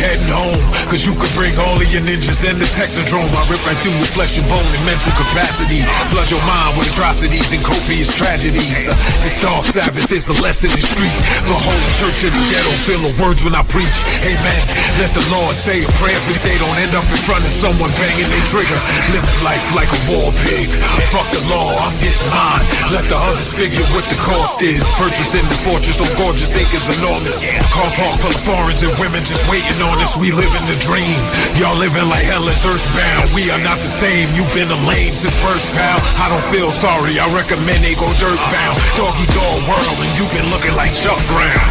heading home, cause you could bring all of your ninjas in the Technodrome. I rip right through your flesh and bone and mental capacity. Flood your mind with atrocities and copious tragedies. This dark Sabbath is a lesson in street. Behold, the church of the ghetto, feel the words when I preach. Amen. Let the Lord say a prayer for they don't end up in front of someone banging their trigger. Living life like a war pig. Fuck the law, I'm getting mine. Let the others figure what the cost is. Purchasing the fortress on gorgeous acres enormous. Car park full of foreigners and women just waiting on us. We living the dream. Y'all living like hell is earthbound. We are not the same. You've been a lame since birth, pal. I don't feel sorry. I recommend they go dirt bound. Doggy dog world, and you've been looking like Chuck Brown.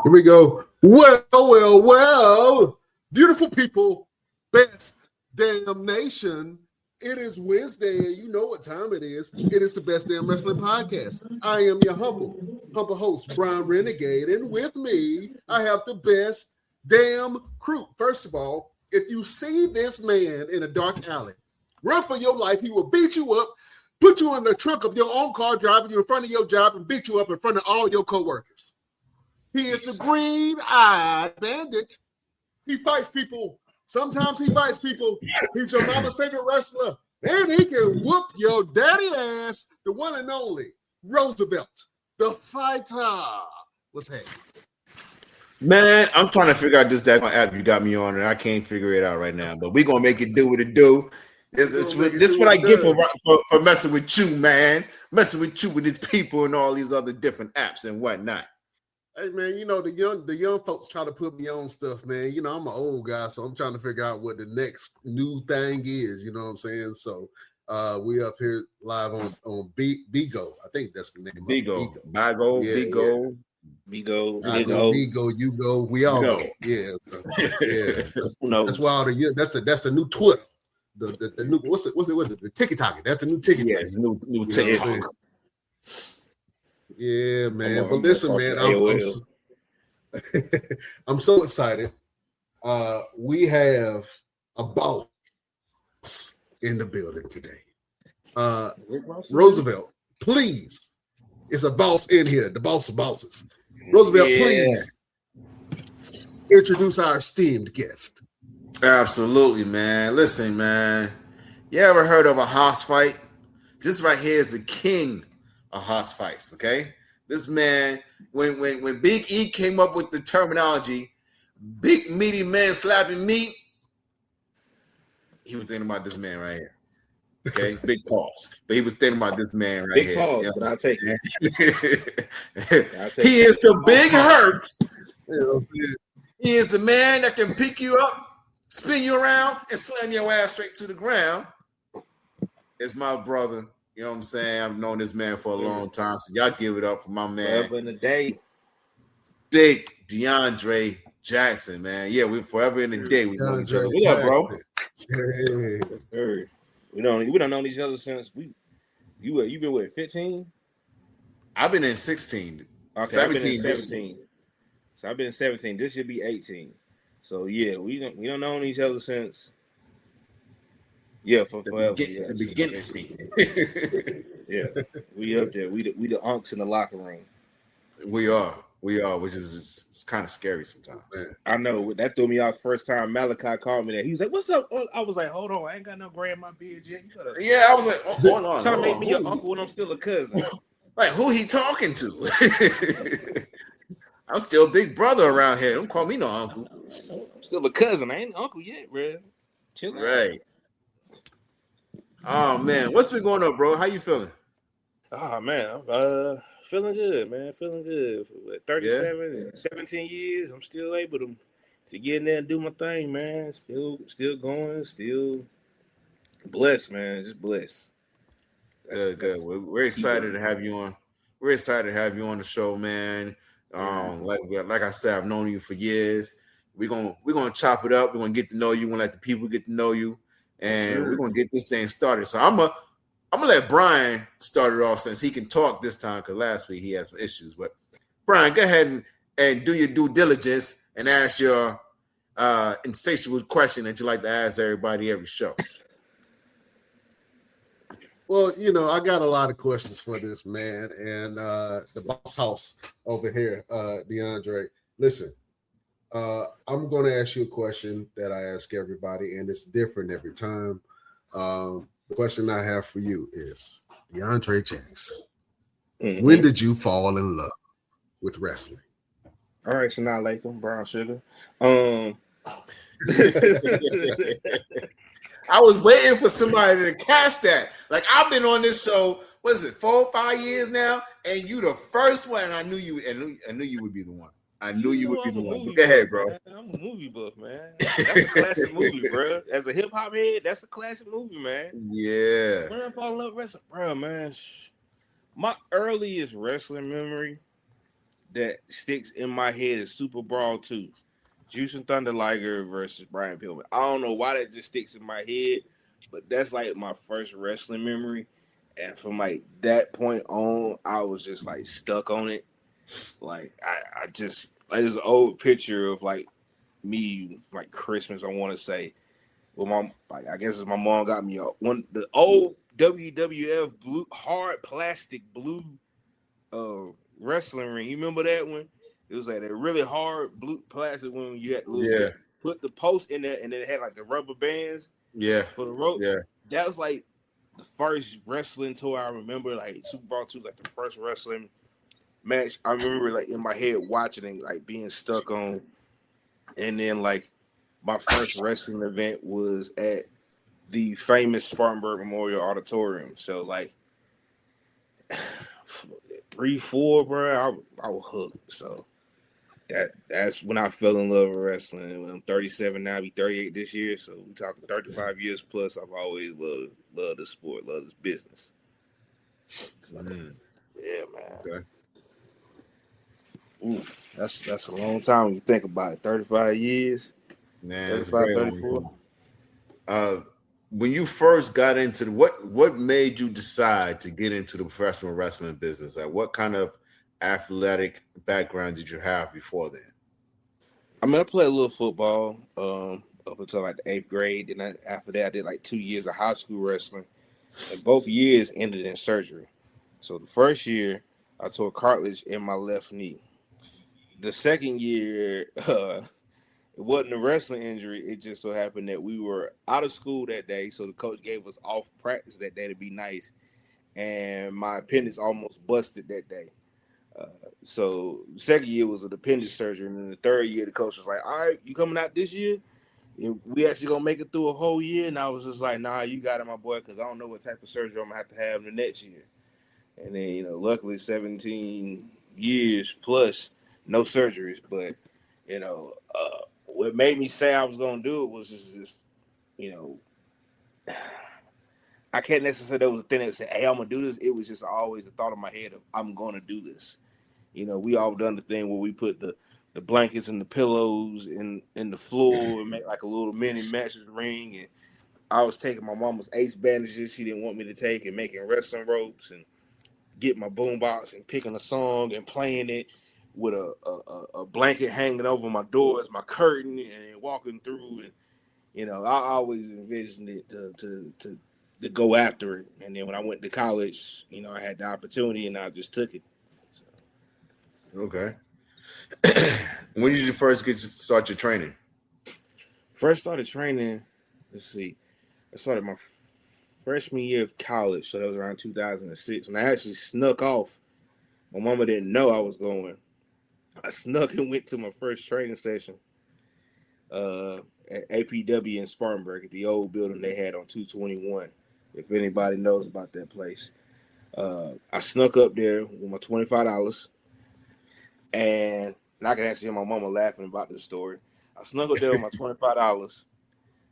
Here we go. Well, beautiful people, best damn nation. It is Wednesday, and you know what time it is. It is the Best Damn Wrestling Podcast. I am your humble host, Brian Renegade, and with me, I have the best damn crew. First of all, if you see this man in a dark alley, run for your life. He will beat you up, put you in the trunk of your own car, driving you in front of your job, and beat you up in front of all your coworkers. He is the green-eyed bandit. He fights people. Sometimes he fights people. He's your mama's favorite wrestler. And he can whoop your daddy ass. The one and only Roosevelt, the fighter. What's happening? Man, I'm trying to figure out this daggone app you got me on, and I can't figure it out right now. But we're going to make it do what it do. This is what I get for messing with you, man. Messing with you with these people and all these other different apps and whatnot. Hey man, you know the young folks try to put me on stuff, man. You know I'm an old guy, so I'm trying to figure out what the next new thing is. You know what I'm saying? So we up here live on Bigo. I think that's the name. Bigo, you go. We all go. Yeah, so, yeah. That's why that's the new Twitter. The new what's it? The TikTok. That's the new TikTok. Yeah, it's new TikTok. Yeah, man. But listen, man, I'm so excited. We have a boss in the building today. Roosevelt, please. It's a boss in here. The boss of bosses. Roosevelt, please introduce our esteemed guest. Absolutely, man. Listen, man. You ever heard of a house fight? This right here is the king of house fights, okay? This man, when Big E came up with the terminology, big meaty man slapping meat, he was thinking about this man right here. Okay, big pause. But he was thinking about this man right big here. Pause, you know but I'll take it. He is the big hurts. He is the man that can pick you up, spin you around, and slam your ass straight to the ground. It's my brother. You know what I'm saying? I've known this man for a long time, so y'all give it up for my man. Forever in the day. Big DeAndre Jackson, man. Yeah, we forever in the day. We know each other. What up, bro? Hey. We don't know each other since you've been with 15? I've been in 16. Okay, 17. 17. So I've been in 17. This should be 18. So yeah, we don't know each other since for forever. The beginning. Yeah, we up there. We the unks in the locker room. We are, which is it's kind of scary sometimes. I know that threw me off first time. Malachi called me that. He was like, "What's up?" I was like, "Hold on, I ain't got no gray in my beard yet." Yeah, I was like, "Hold on." Trying to make me your uncle when I'm still a cousin. Like, who he talking to? I'm still big brother around here. Don't call me no uncle. I'm still a cousin. I ain't uncle yet, bro. Chill out. Right. Oh man, what's been going on, bro? How you feeling? Oh man, feeling good, man. Feeling good. 37 and 17 years, I'm still able to get in there and do my thing, man. Still going, still Blessed, man. Just blessed. Good. We're excited to have you on. We're excited to have you on the show, man. Like I said, I've known you for years. We're gonna chop it up. We're gonna get to know you. We're gonna let the people get to know you, and we're gonna get this thing started. So I'm gonna let Brian start it off since he can talk this time because last week he had some issues. But Brian, go ahead and do your due diligence and ask your insatiable question that you like to ask everybody every show. Well, I got a lot of questions for this man and the Boss Hoss over here, DeAndre. Listen, I'm going to ask you a question that I ask everybody, and it's different every time. The question I have for you is, DeAndre Jackson, when did you fall in love with wrestling? All right, so now Latham, brown sugar. I was waiting for somebody to catch that. Like, I've been on this show, what is it, 4 or 5 years now, and you the first one. And I knew you would be the one. I knew you would be the one. Go ahead, bro. Man. I'm a movie buff, man. That's a classic movie, bro. As a hip hop head, that's a classic movie, man. Yeah. When I fall in love with wrestling, bro, man. My earliest wrestling memory that sticks in my head is Super Brawl 2. Juice and Thunder Liger versus Brian Pillman. I don't know why that just sticks in my head, but that's like my first wrestling memory. And from like that point on, I was just like stuck on it. Like I just like there's an old picture of like me like Christmas, I want to say. Well, I guess my mom got me the old WWF blue hard plastic blue wrestling ring. You remember that one? It was like a really hard blue plastic one. You had to put the post in there, and then it had like the rubber bands. Yeah. For the rope. Yeah. That was like the first wrestling tour I remember. Like Super Bowl 2 was like the first wrestling match I remember like in my head watching and like being stuck on. And then like my first wrestling event was at the famous Spartanburg Memorial Auditorium. So like 3-4, bro, I was hooked. So that's when I fell in love with wrestling. When I'm 37 now, I'll be 38 this year. So we talking 35 years plus. I've always loved the sport, loved this business. So, yeah, man. Okay. Ooh, that's a long time when you think about it. 35 years. Man, 35, 34. When you first got into what made you decide to get into the professional wrestling business? Like, what kind of athletic background did you have before then? I mean, I played a little football up until like the 8th grade. Then after that, I did like 2 years of high school wrestling, and both years ended in surgery. So the first year, I tore cartilage in my left knee. The second year, it wasn't a wrestling injury. It just so happened that we were out of school that day, so the coach gave us off practice that day to be nice, and my appendix almost busted that day. So the second year was an appendix surgery, and then the third year, the coach was like, "All right, you coming out this year? And we actually gonna make it through a whole year." And I was just like, "Nah, you got it, my boy, because I don't know what type of surgery I'm gonna have the next year." And then, luckily 17 years plus, no surgeries. But, what made me say I was gonna do it was just I can't necessarily say there was a thing that said, "Hey, I'm gonna do this." It was just always a thought in my head of I'm gonna do this. We all done the thing where we put the blankets and the pillows in the floor and make like a little mini mattress ring. And I was taking my mama's ace bandages she didn't want me to take and making wrestling ropes and get my boombox and picking a song and playing it with a blanket hanging over my door as my curtain and walking through. And I always envisioned it to go after it. And then when I went to college, I had the opportunity and I just took it. Okay. When did you first start your training? First started training, let's see. I started my freshman year of college, so that was around 2006. And I actually snuck off. My mama didn't know I was going. I snuck and went to my first training session at APW in Spartanburg at the old building they had on 221, if anybody knows about that place. I snuck up there with my $25. And I can actually hear my mama laughing about this story. I snuck up there with my $25,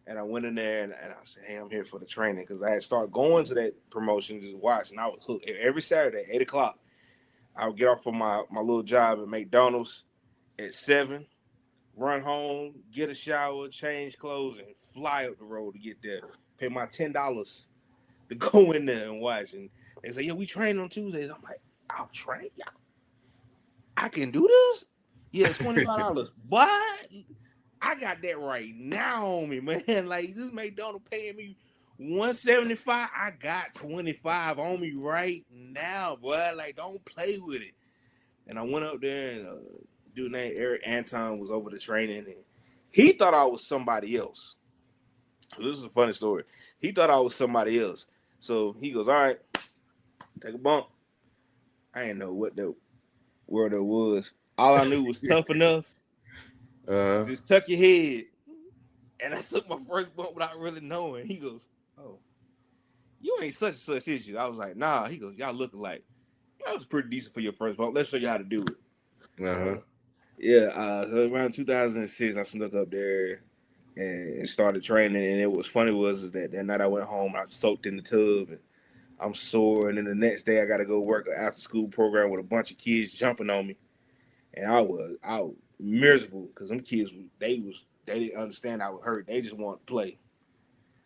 And I went in there and I said, hey, I'm here for the training because I had started going to that promotion just watching. I was hooked. Every Saturday, 8 o'clock, I would get off from my little job at McDonald's at 7, run home, get a shower, change clothes, and fly up the road to get there. Pay my $10 to go in there and watch. And they say, yeah, we train on Tuesdays. I'm like, I'll train y'all. I can do this? Yeah, $25. What? I got that right now on me, man. Like, this McDonald's paying me $175. I got $25 on me right now, boy. Like, don't play with it. And I went up there, and a dude named Eric Anton was over the training, and he thought I was somebody else. This is a funny story. He thought I was somebody else. So he goes, all right, take a bump. I didn't know what the world it was. All I knew was tough enough. Just tuck your head. And I took my first bump without really knowing. He goes, oh, you ain't such and such issue. I was like, nah. He goes, y'all look alike. That was pretty decent for your first bump. Let's show you how to do it. Yeah, so around 2006, I snuck up there and started training. And it was funny was that night I went home, I soaked in the tub, and I'm sore. And then the next day, I got to go work an after-school program with a bunch of kids jumping on me. And I was miserable because them kids, they didn't understand I was hurt. They just wanted to play.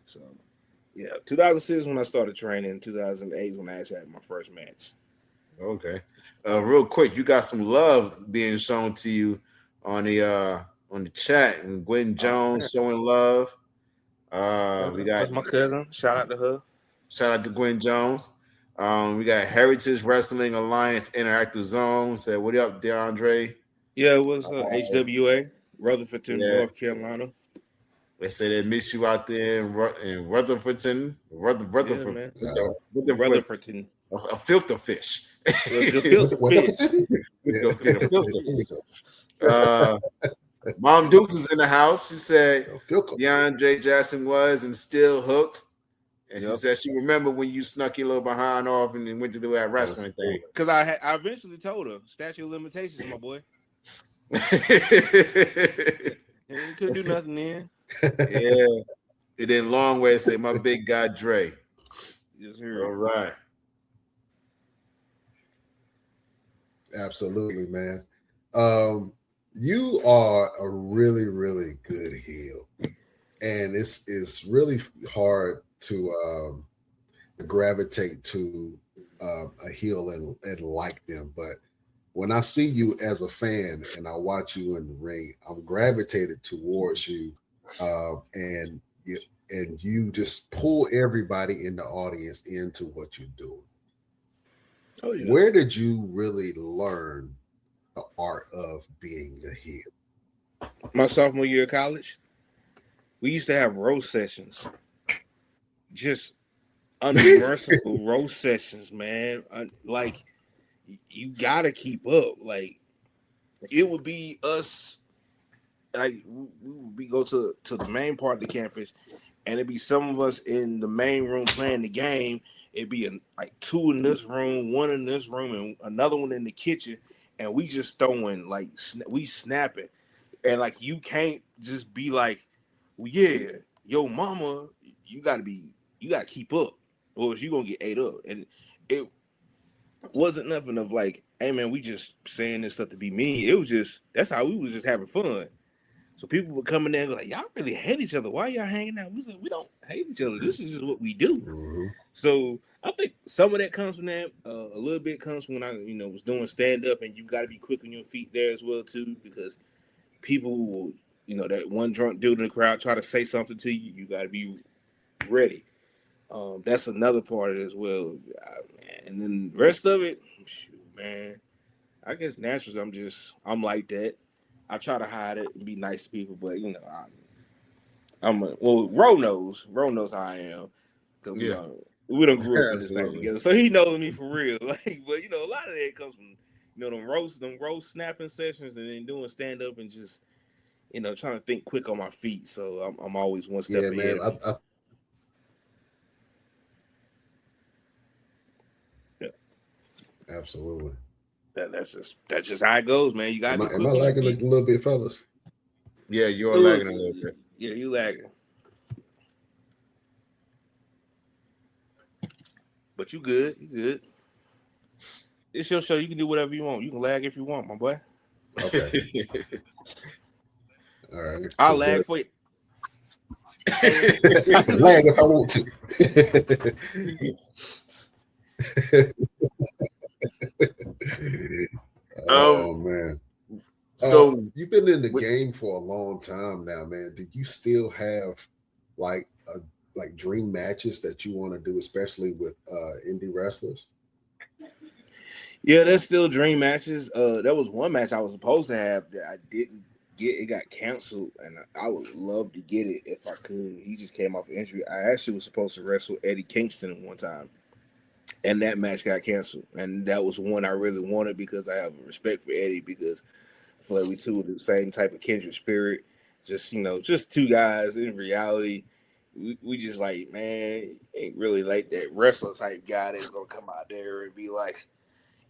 So, yeah, 2006 when I started training. 2008 when I actually had my first match. Okay. Real quick, you got some love being shown to you on the chat, and Gwen Jones showing love. We got That's my cousin. Shout out to her. Shout out to Gwen Jones. We got Heritage Wrestling Alliance Interactive Zone. Said, what up, DeAndre? Yeah, it was HWA, Rutherford, North Carolina. They say they miss you out there in Rutherfordton. Rutherford. Yeah, Rutherfordton. A filter fish. Mom Dukes is in the house. She said DeAndre Jackson was and still hooked. And she said she remembered when you snuck your little behind off and then went to do that wrestling thing. Because I eventually told her, statute of limitations, my boy. You couldn't do nothing then. Yeah. It didn't long way to say my big guy Dre. Yes, sir. All right. Absolutely, man. You are a really, really good heel. And it's really hard to gravitate to a heel and like them. But when I see you as a fan and I watch you in the ring, I'm gravitated towards you, and you just pull everybody in the audience into what you're doing. Oh, yeah. Where did you really learn the art of being a heel? My sophomore year of college, we used to have roast sessions. Just unmerciful roast sessions, man. Like, you gotta keep up. Like, it would be us. Like, we go to the main part of the campus, and it'd be some of us in the main room playing the game. It'd be like 2 in this room, 1 in this room, and another one in the kitchen. And we just throwing, like, we snapping. And, like, you can't just be like, well, yeah, yo, mama, you gotta keep up, or else you gonna get ate up. And it wasn't nothing of like, hey, man, we just saying this stuff to be mean. It was just, that's how we was just having fun. So people would come in there and go like, y'all really hate each other. Why y'all hanging out? We said, we don't hate each other. This is just what we do. Mm-hmm. So I think some of that comes from that. A little bit comes from when I, was doing stand-up, and you got to be quick on your feet there as well, too, because people will, that one drunk dude in the crowd try to say something to you. You got to be ready. That's another part of it as well. And then the rest of it, shoot, man, I guess naturally I'm like that. I try to hide it and be nice to people, but Ro knows how I am. Cause we don't grew up in this thing together, so he knows me for real. Like, but a lot of that comes from them roast snapping sessions, and then doing stand up and just trying to think quick on my feet. So I'm always one step ahead. Man, absolutely. That's just how it goes, man. You got. Am I lagging a little bit, fellas? Yeah, you're lagging a little bit. Yeah, you lagging. But you good. You good. It's your show. You can do whatever you want. You can lag if you want, my boy. Okay. All right. I'll lag for you. I can lag if I want to. Oh man. So you've been in the game for a long time now, man. Do you still have like dream matches that you want to do, especially with indie wrestlers? Yeah, there's still dream matches. There was one match I was supposed to have that I didn't get. It got canceled, and I would love to get it if I could. He just came off injury. I actually was supposed to wrestle Eddie Kingston one time, and that match got canceled. And that was one I really wanted because I have respect for Eddie, because I feel like we two are the same type of kindred spirit. Just, just two guys in reality. We just like, man, ain't really like that wrestler type guy that's gonna come out there and be like,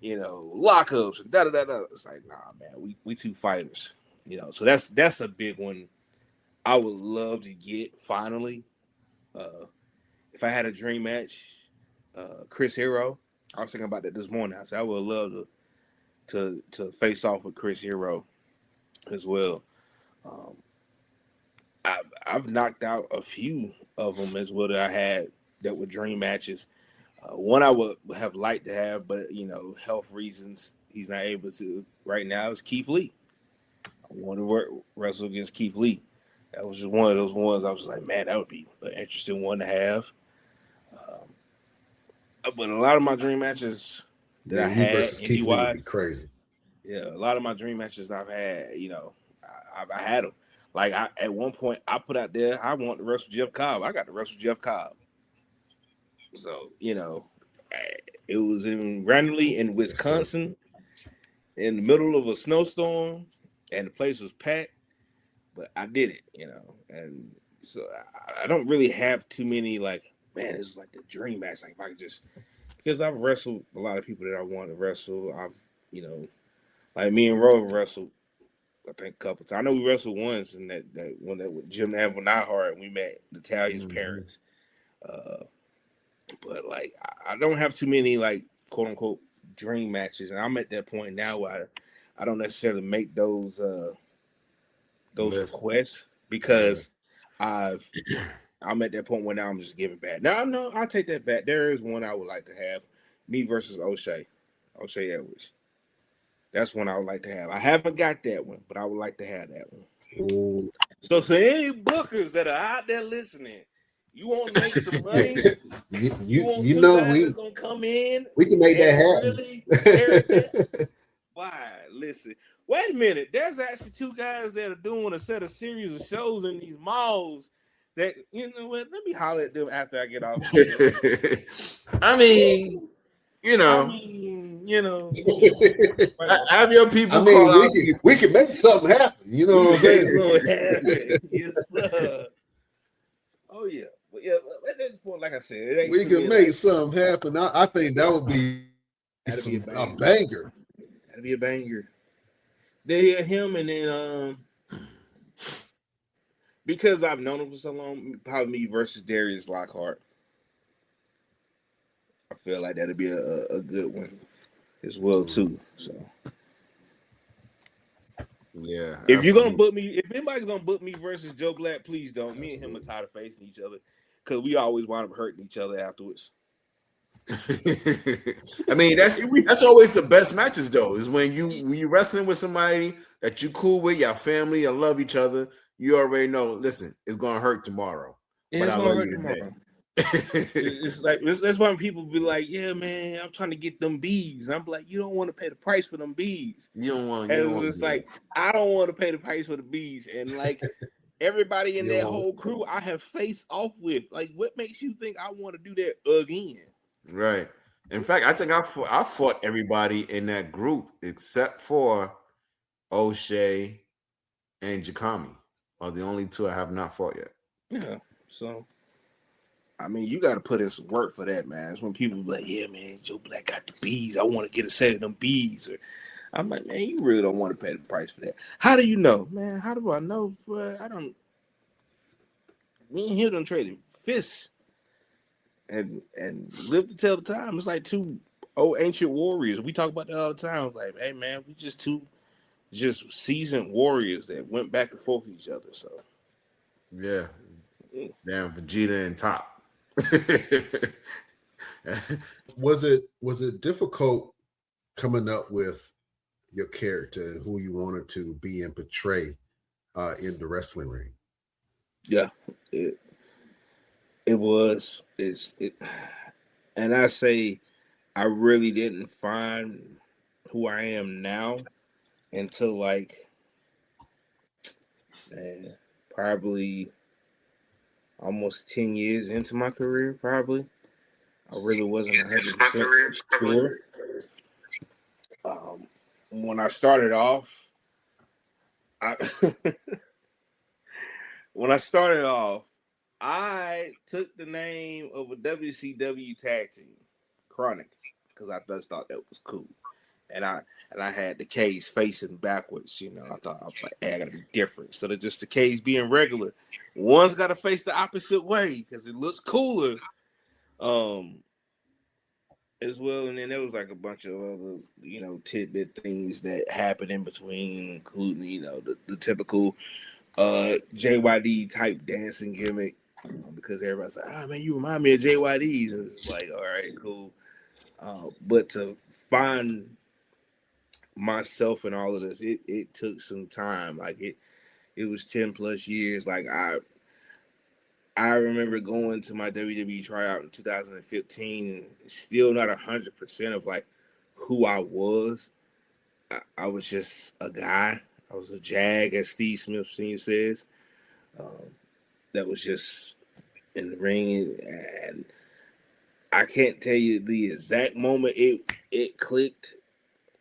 lockups and da-da-da-da. It's like, nah, man, we two fighters. So that's a big one I would love to get finally. If I had a dream match, Chris Hero, I was thinking about that this morning. I said I would love to face off with Chris Hero as well. I've knocked out a few of them as well that I had that were dream matches. One I would have liked to have, but health reasons, he's not able to right now, is Keith Lee. I want to wrestle against Keith Lee. That was just one of those ones I was like, man, that would be an interesting one to have. But a lot of my dream matches that I had versus Keith Lee would be crazy. Yeah, a lot of my dream matches I've had, I had them. Like at one point, I put out there, I want to wrestle Jeff Cobb. I got to wrestle Jeff Cobb. So, it was randomly in Wisconsin in the middle of a snowstorm, and the place was packed, but I did it, and so I don't really have too many, like, man, it's like the dream match. Like, if I could just, because I've wrestled a lot of people that I want to wrestle. I've, like me and Rowan wrestled, I think, a couple times. I know we wrestled once, and that when that with Jim Anvil Nyhart, we met Natalia's parents. But like, I don't have too many, like, quote unquote dream matches, and I'm at that point now where I don't necessarily make those requests, because I'm at that point where now I'm just giving back. Now, no, I'll take that back. There is one I would like to have, me versus O'Shea Edwards. That's one I would like to have. I haven't got that one, but I would like to have that one. Ooh. So any bookers that are out there listening, you want to make some money? you want two guys that's gonna come in? We can make that happen. Really? Why? Listen. Wait a minute. There's actually two guys that are doing a series of shows in these malls. That, you know what? Let me holler at them after I get off. I mean, have your people call out. We can make something happen. You know what I'm saying? Yes, sir. Oh yeah. But yeah, at this point, like I said, we can make something happen. I think that would be a banger. That'd be a banger. They had him, and then because I've known him for so long, probably me versus Darius Lockhart. I feel like that'd be a good one as well too. So yeah, if you're gonna book me, if anybody's gonna book me versus Joe Black, please don't. Me and him are tired of facing each other, because we always wind up hurting each other afterwards. I mean, that's always the best matches though, is when you wrestling with somebody that you cool with, your family, you love each other. You already know, listen, it's gonna hurt tomorrow. Yeah, but I love you today. It's like, that's why people be like, yeah, man, I'm trying to get them bees. And I'm like, you don't want to pay the price for them bees. You don't want. And it's like, I don't want to pay the price for the bees. And like everybody in that whole crew I have faced off with, like, what makes you think I want to do that again? Right. In fact, I think I fought everybody in that group except for O'Shea and Jakami are the only two I have not fought yet. Yeah. So, I mean, you got to put in some work for that, man. It's when people be like, yeah, man, Joe Black got the bees. I want to get a set of them bees. Or I'm like, man, you really don't want to pay the price for that. How do you know? Man, how do I know? Bro, I don't. Me and him done traded fists and live to tell the time. It's like two old ancient warriors. We talk about that all the time. It's like, hey man, we just two seasoned warriors that went back and forth with each other. So Yeah. Damn, Vegeta and Top. Was it difficult coming up with your character and who you wanted to be and portray in the wrestling ring? Yeah, it was. And I say I really didn't find who I am now until like probably almost 10 years into my career. Probably I really wasn't 100% sure. When I started off, I took the name of a WCW tag team, Chronic, because I just thought that was cool. And I had the K's facing backwards, you know. I was like, hey, I gotta be different. Instead of just the K's being regular, one's gotta face the opposite way because it looks cooler. As well, and then there was like a bunch of other, you know, tidbit things that happened in between, including, you know, the typical JYD type dancing gimmick, because everybody's like, oh man, you remind me of JYD's. And it's like, all right, cool. But to find myself in all of this, it took some time. Like it was 10 plus years. Like I remember going to my WWE tryout in 2015 and still not 100% of like who I was. I was just a guy. I was a jag, as Steve Smith Sr. says. That was just in the ring, and I can't tell you the exact moment it clicked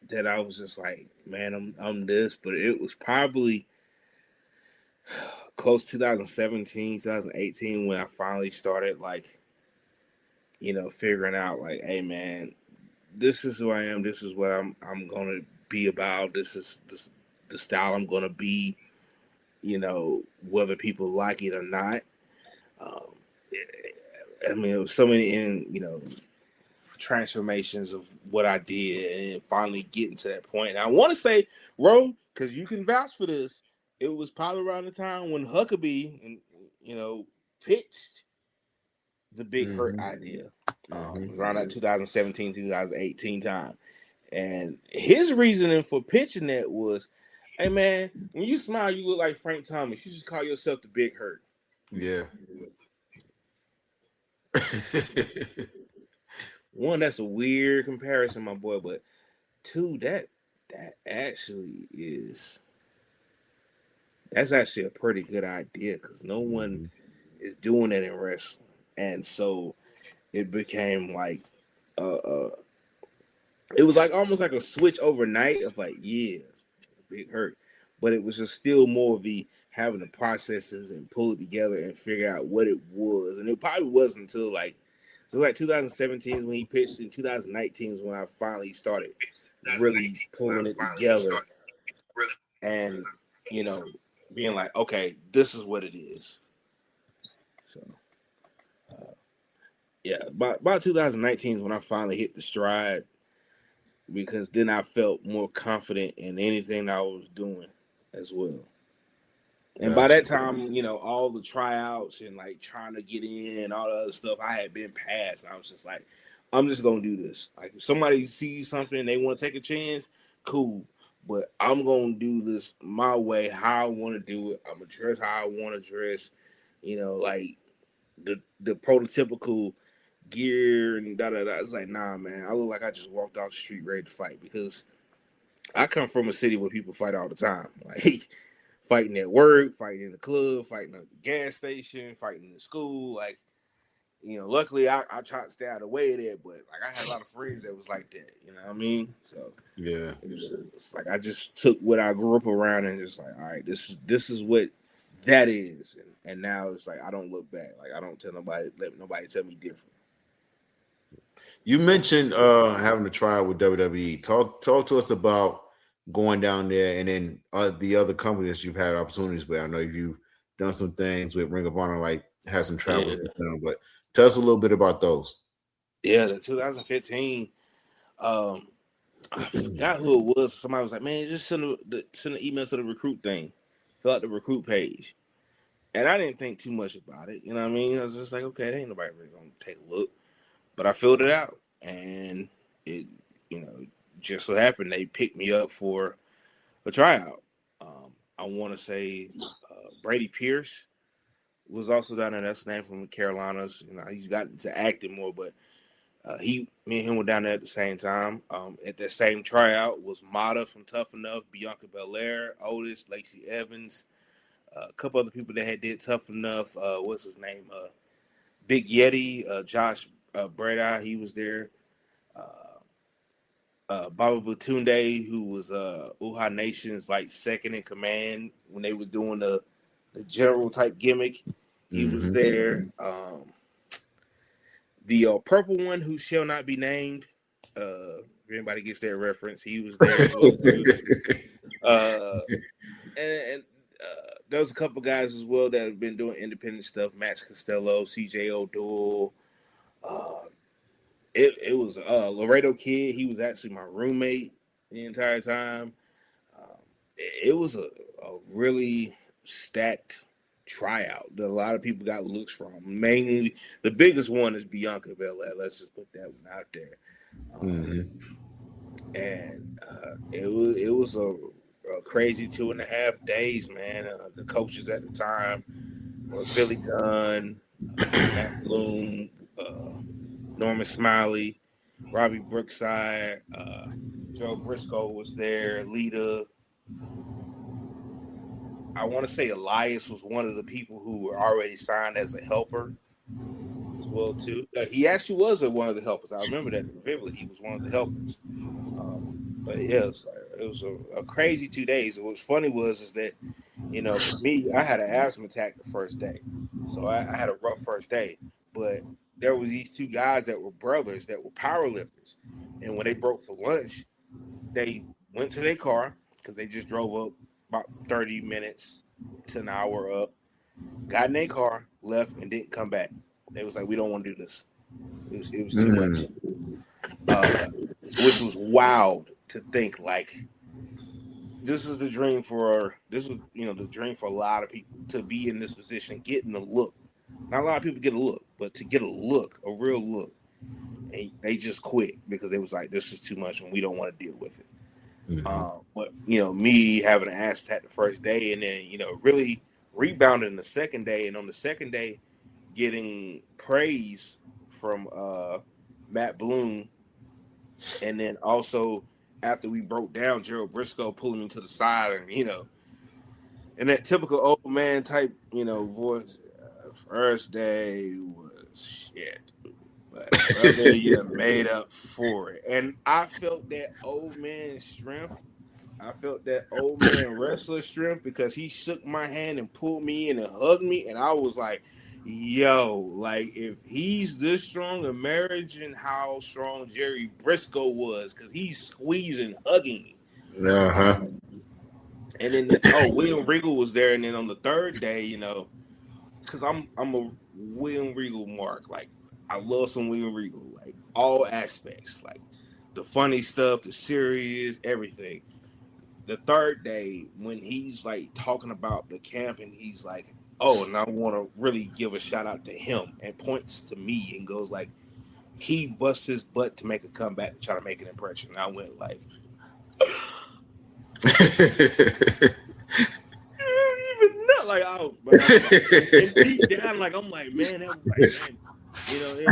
that I was just like, man, I'm this, but it was probably close 2017, 2018 when I finally started, like, you know, figuring out like, hey man, this is who I am. This is what I'm gonna be about. This is the style I'm gonna be. You know, whether people like it or not. I mean, it was so many transformations of what I did, and finally getting to that point. And I want to say, Ro, because you can vouch for this, it was probably around the time when Huckabee and pitched the Big Hurt idea. Around that 2017, 2018 time. And his reasoning for pitching that was, hey man, when you smile, you look like Frank Thomas. You just call yourself the Big Hurt. Yeah. One, that's a weird comparison, my boy. But two, that's actually a pretty good idea, because no one is doing it in wrestling. And so it became like it was like almost like a switch overnight of like, yeah, Big Hurt. But it was just still more of the having the processes and pull it together and figure out what it was. And it probably wasn't until like 2017 is when he pitched, in 2019 is when I finally started really pulling it together and, you know, being like, okay, this is what it is. So, yeah, about 2019 is when I finally hit the stride, because then I felt more confident in anything I was doing as well. And by that time, you know, all the tryouts and like trying to get in, all the other stuff, I had been past. I was just like, I'm just going to do this. Like, if somebody sees something and they want to take a chance, cool. But I'm going to do this my way, how I want to do it. I'm going to dress how I want to dress. You know, like the prototypical gear and da-da-da. It's like, nah, man, I look like I just walked off the street ready to fight, because I come from a city where people fight all the time. Like, fighting at work, fighting in the club, fighting at the gas station, fighting in the school. Like, you know, luckily I tried to stay out of the way of that, but like I had a lot of friends that was like that, you know what I mean? So yeah, it's like I just took what I grew up around and just like, all right, this is what that is. And now it's like I don't look back. Like, I don't let nobody tell me different. You mentioned having to try with WWE. Talk to us about going down there, and then the other companies you've had opportunities with. I know you've done some things with Ring of Honor, like had some travels with them, but Tell us a little bit about those. Yeah, the 2015. I forgot who it was. Somebody was like, "Man, just send an email to the recruit thing, fill out the recruit page." And I didn't think too much about it. You know what I mean? I was just like, "Okay, there ain't nobody really gonna take a look." But I filled it out, and it, just so happened they picked me up for a tryout. I want to say Brady Pierce was also down there. That's the name from the Carolinas. He's got into acting more, but me and him were down there at the same time. At that same tryout was Mata from Tough Enough, Bianca Belair, Otis, Lacey Evans, a couple other people that had did Tough Enough. What's his name? Big Yeti, Josh Breda, he was there. Baba Batunde, who was Uha Nation's like second in command when they were doing the general type gimmick. He was there. The purple one who shall not be named. If anybody gets that reference, he was there as well too. And there was a couple guys as well that have been doing independent stuff. Max Costello, CJ O'Doyle. It was Laredo Kid. He was actually my roommate the entire time. It was a really stacked tryout that a lot of people got looks from. Mainly, the biggest one is Bianca Belair. Let's just put that one out there. And it was a crazy 2.5 days, man. The coaches at the time were Billy Gunn, Matt Bloom, Norman Smiley, Robbie Brookside, Joe Briscoe was there, Lita. I want to say Elias was one of the people who were already signed as a helper as well too. He actually was one of the helpers. I remember that vividly. He was one of the helpers. But yeah, it was a crazy 2 days. What was funny is that, for me, I had an asthma attack the first day. So I had a rough first day. But there was these two guys that were brothers that were powerlifters. And when they broke for lunch, they went to their car because they just drove up about 30 minutes to an hour up, got in their car, left, and didn't come back. They was like, we don't want to do this. It was too much. Which was wild to think, like, this is the dream for a lot of people to be in this position, getting a look. Not a lot of people get a look, but to get a real look, and they just quit because they was like, this is too much and we don't want to deal with it. But me having an asthma attack the first day, and then really rebounding the second day, and on the second day getting praise from Matt Bloom, and then also after we broke down, Gerald Briscoe pulling me to the side, and and that typical old man type voice. First day was shit, but brother, you made up for it. And I felt that old man strength. I felt that old man wrestler strength because he shook my hand and pulled me in and hugged me, and I was like, yo, like, if he's this strong, imagine how strong Jerry Briscoe was, because he's squeezing, hugging me. And then William Regal was there, and then on the third day, because I'm a William Regal mark. Like, I love some William Regal, like all aspects, like the funny stuff, the serious, everything. The third day, when he's like talking about the camp, and he's like, oh, and I want to really give a shout out to him, and points to me and goes like, he busts his butt to make a comeback to try to make an impression. And I went like, even not like, oh, but and deep down, like, I'm like, man, that was like, man,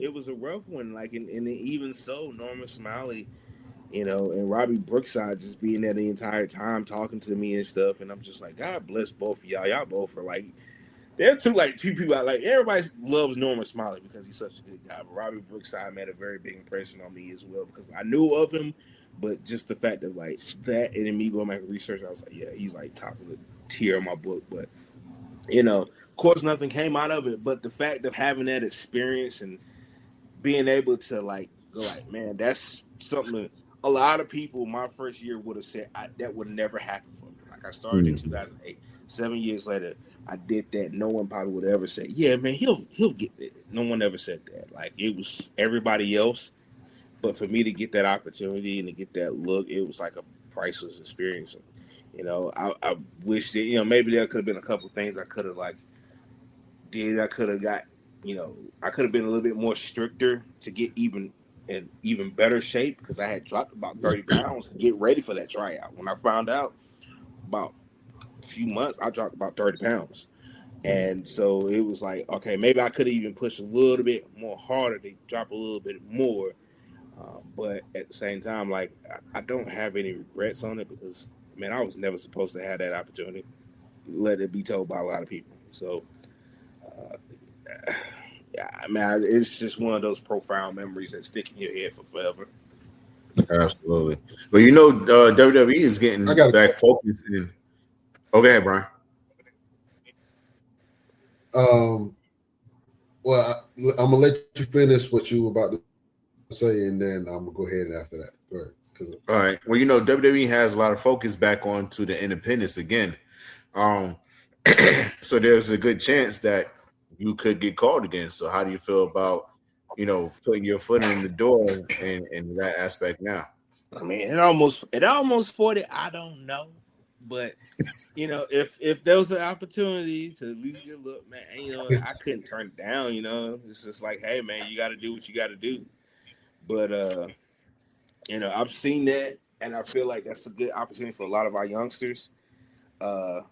it was a rough one. Like, and even so, Norman Smiley, and Robbie Brookside just being there the entire time talking to me and stuff, and I'm just like, God bless both of y'all. Y'all both are like, they're two people I like. Everybody loves Norman Smiley because he's such a good guy, but Robbie Brookside made a very big impression on me as well because I knew of him, but just the fact of like that, and then me going back and research, I was like, yeah, he's like top of the tier in my book. But of course, nothing came out of it. But the fact of having that experience and being able to like go like, man, that's something that a lot of people my first year would have said that would never happen for me. Like, I started in 2008. 7 years later, I did that. No one probably would ever say, "Yeah, man, he'll get it." No one ever said that. Like it was everybody else, but for me to get that opportunity and to get that look, it was like a priceless experience. I wish that maybe there could have been a couple things I could have like did. I could have got, I could have been a little bit more stricter to get even better shape because I had dropped about 30 pounds to get ready for that tryout. When I found out about a few months, I dropped about 30 pounds. And so it was like, okay, maybe I could have even pushed a little bit more harder to drop a little bit more. But at the same time, like, I don't have any regrets on it because, man, I was never supposed to have that opportunity. Let it be told by a lot of people. So, yeah, I mean, it's just one of those profound memories that stick in your head for forever. Absolutely. But WWE is getting back focused in. Oh, go ahead, Brian. Well, I'm gonna let you finish what you were about to say, and then I'm gonna go ahead and after that. Go ahead. All right. Well, WWE has a lot of focus back onto the independents again. So there's a good chance that you could get called again. So how do you feel about, putting your foot in the door in that aspect now? I mean, it almost 40. I don't know, but if there was an opportunity to at least get a look, man, I couldn't turn it down. It's just like, hey, man, you got to do what you got to do. But I've seen that, and I feel like that's a good opportunity for a lot of our youngsters to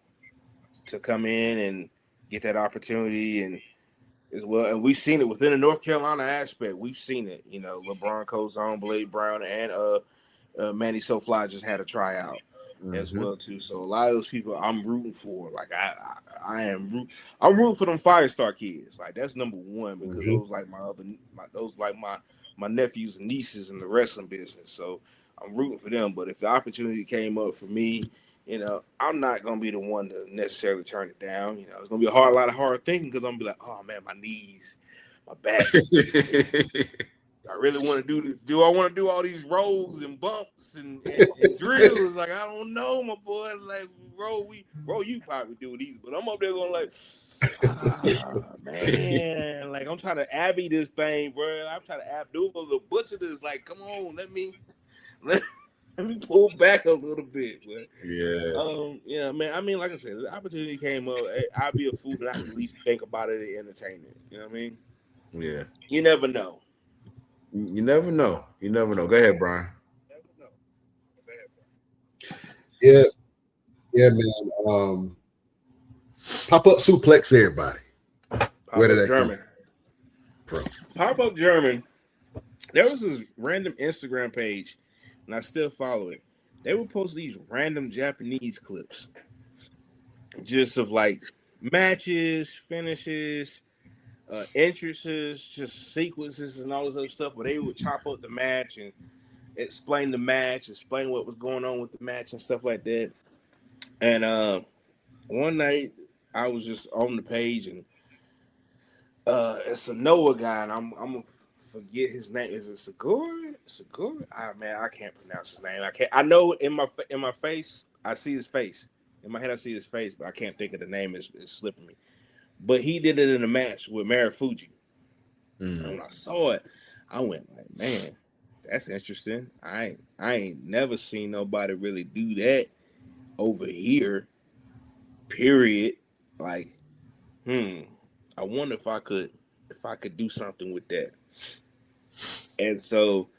come in and get that opportunity and as well. And we've seen it within the North Carolina aspect. We've seen it. LeBron Cozone, Blade Brown, and Manny SoFly just had a tryout as well too. So a lot of those people I'm rooting for. Like I'm rooting for them Firestar kids. Like that's number one because those like my nephews and nieces in the wrestling business. So I'm rooting for them. But if the opportunity came up for me, I'm not gonna be the one to necessarily turn it down. It's gonna be a lot of hard thinking because I'm gonna be like, oh man, my knees, my back. I really want to do I want to do all these rolls and bumps and drills? Like, I don't know, my boy. Like, roll, you probably do these, but I'm up there going like, man, like I'm trying to Abby this thing, bro. I'm trying to Abdul the butcher this. Like, come on, let me pull back a little bit, but yeah, man. I mean, like I said, the opportunity came up. I'd be a fool to not at least think about it and entertain it. You know what I mean? Yeah. You never know. You never know. Go ahead, Brian. Yeah, man. Pop up suplex, everybody. Where did that German? Pop up German. There was this random Instagram page, and I still follow it. They would post these random Japanese clips, just of like matches, finishes, entrances, just sequences and all this other stuff where they would chop up the match and explain the match, explain what was going on with the match and stuff like that. And one night I was just on the page and it's a Noah guy and I'm gonna forget his name. Is it Segura? Man, I can't pronounce his name. I know in my face, I see his face. In my head I see his face, but I can't think of the name. It's slipping me. But he did it in a match with Marufuji. And when I saw it, I went like, man, that's interesting. I ain't never seen nobody really do that over here. Period. Like, I wonder if I could do something with that. And so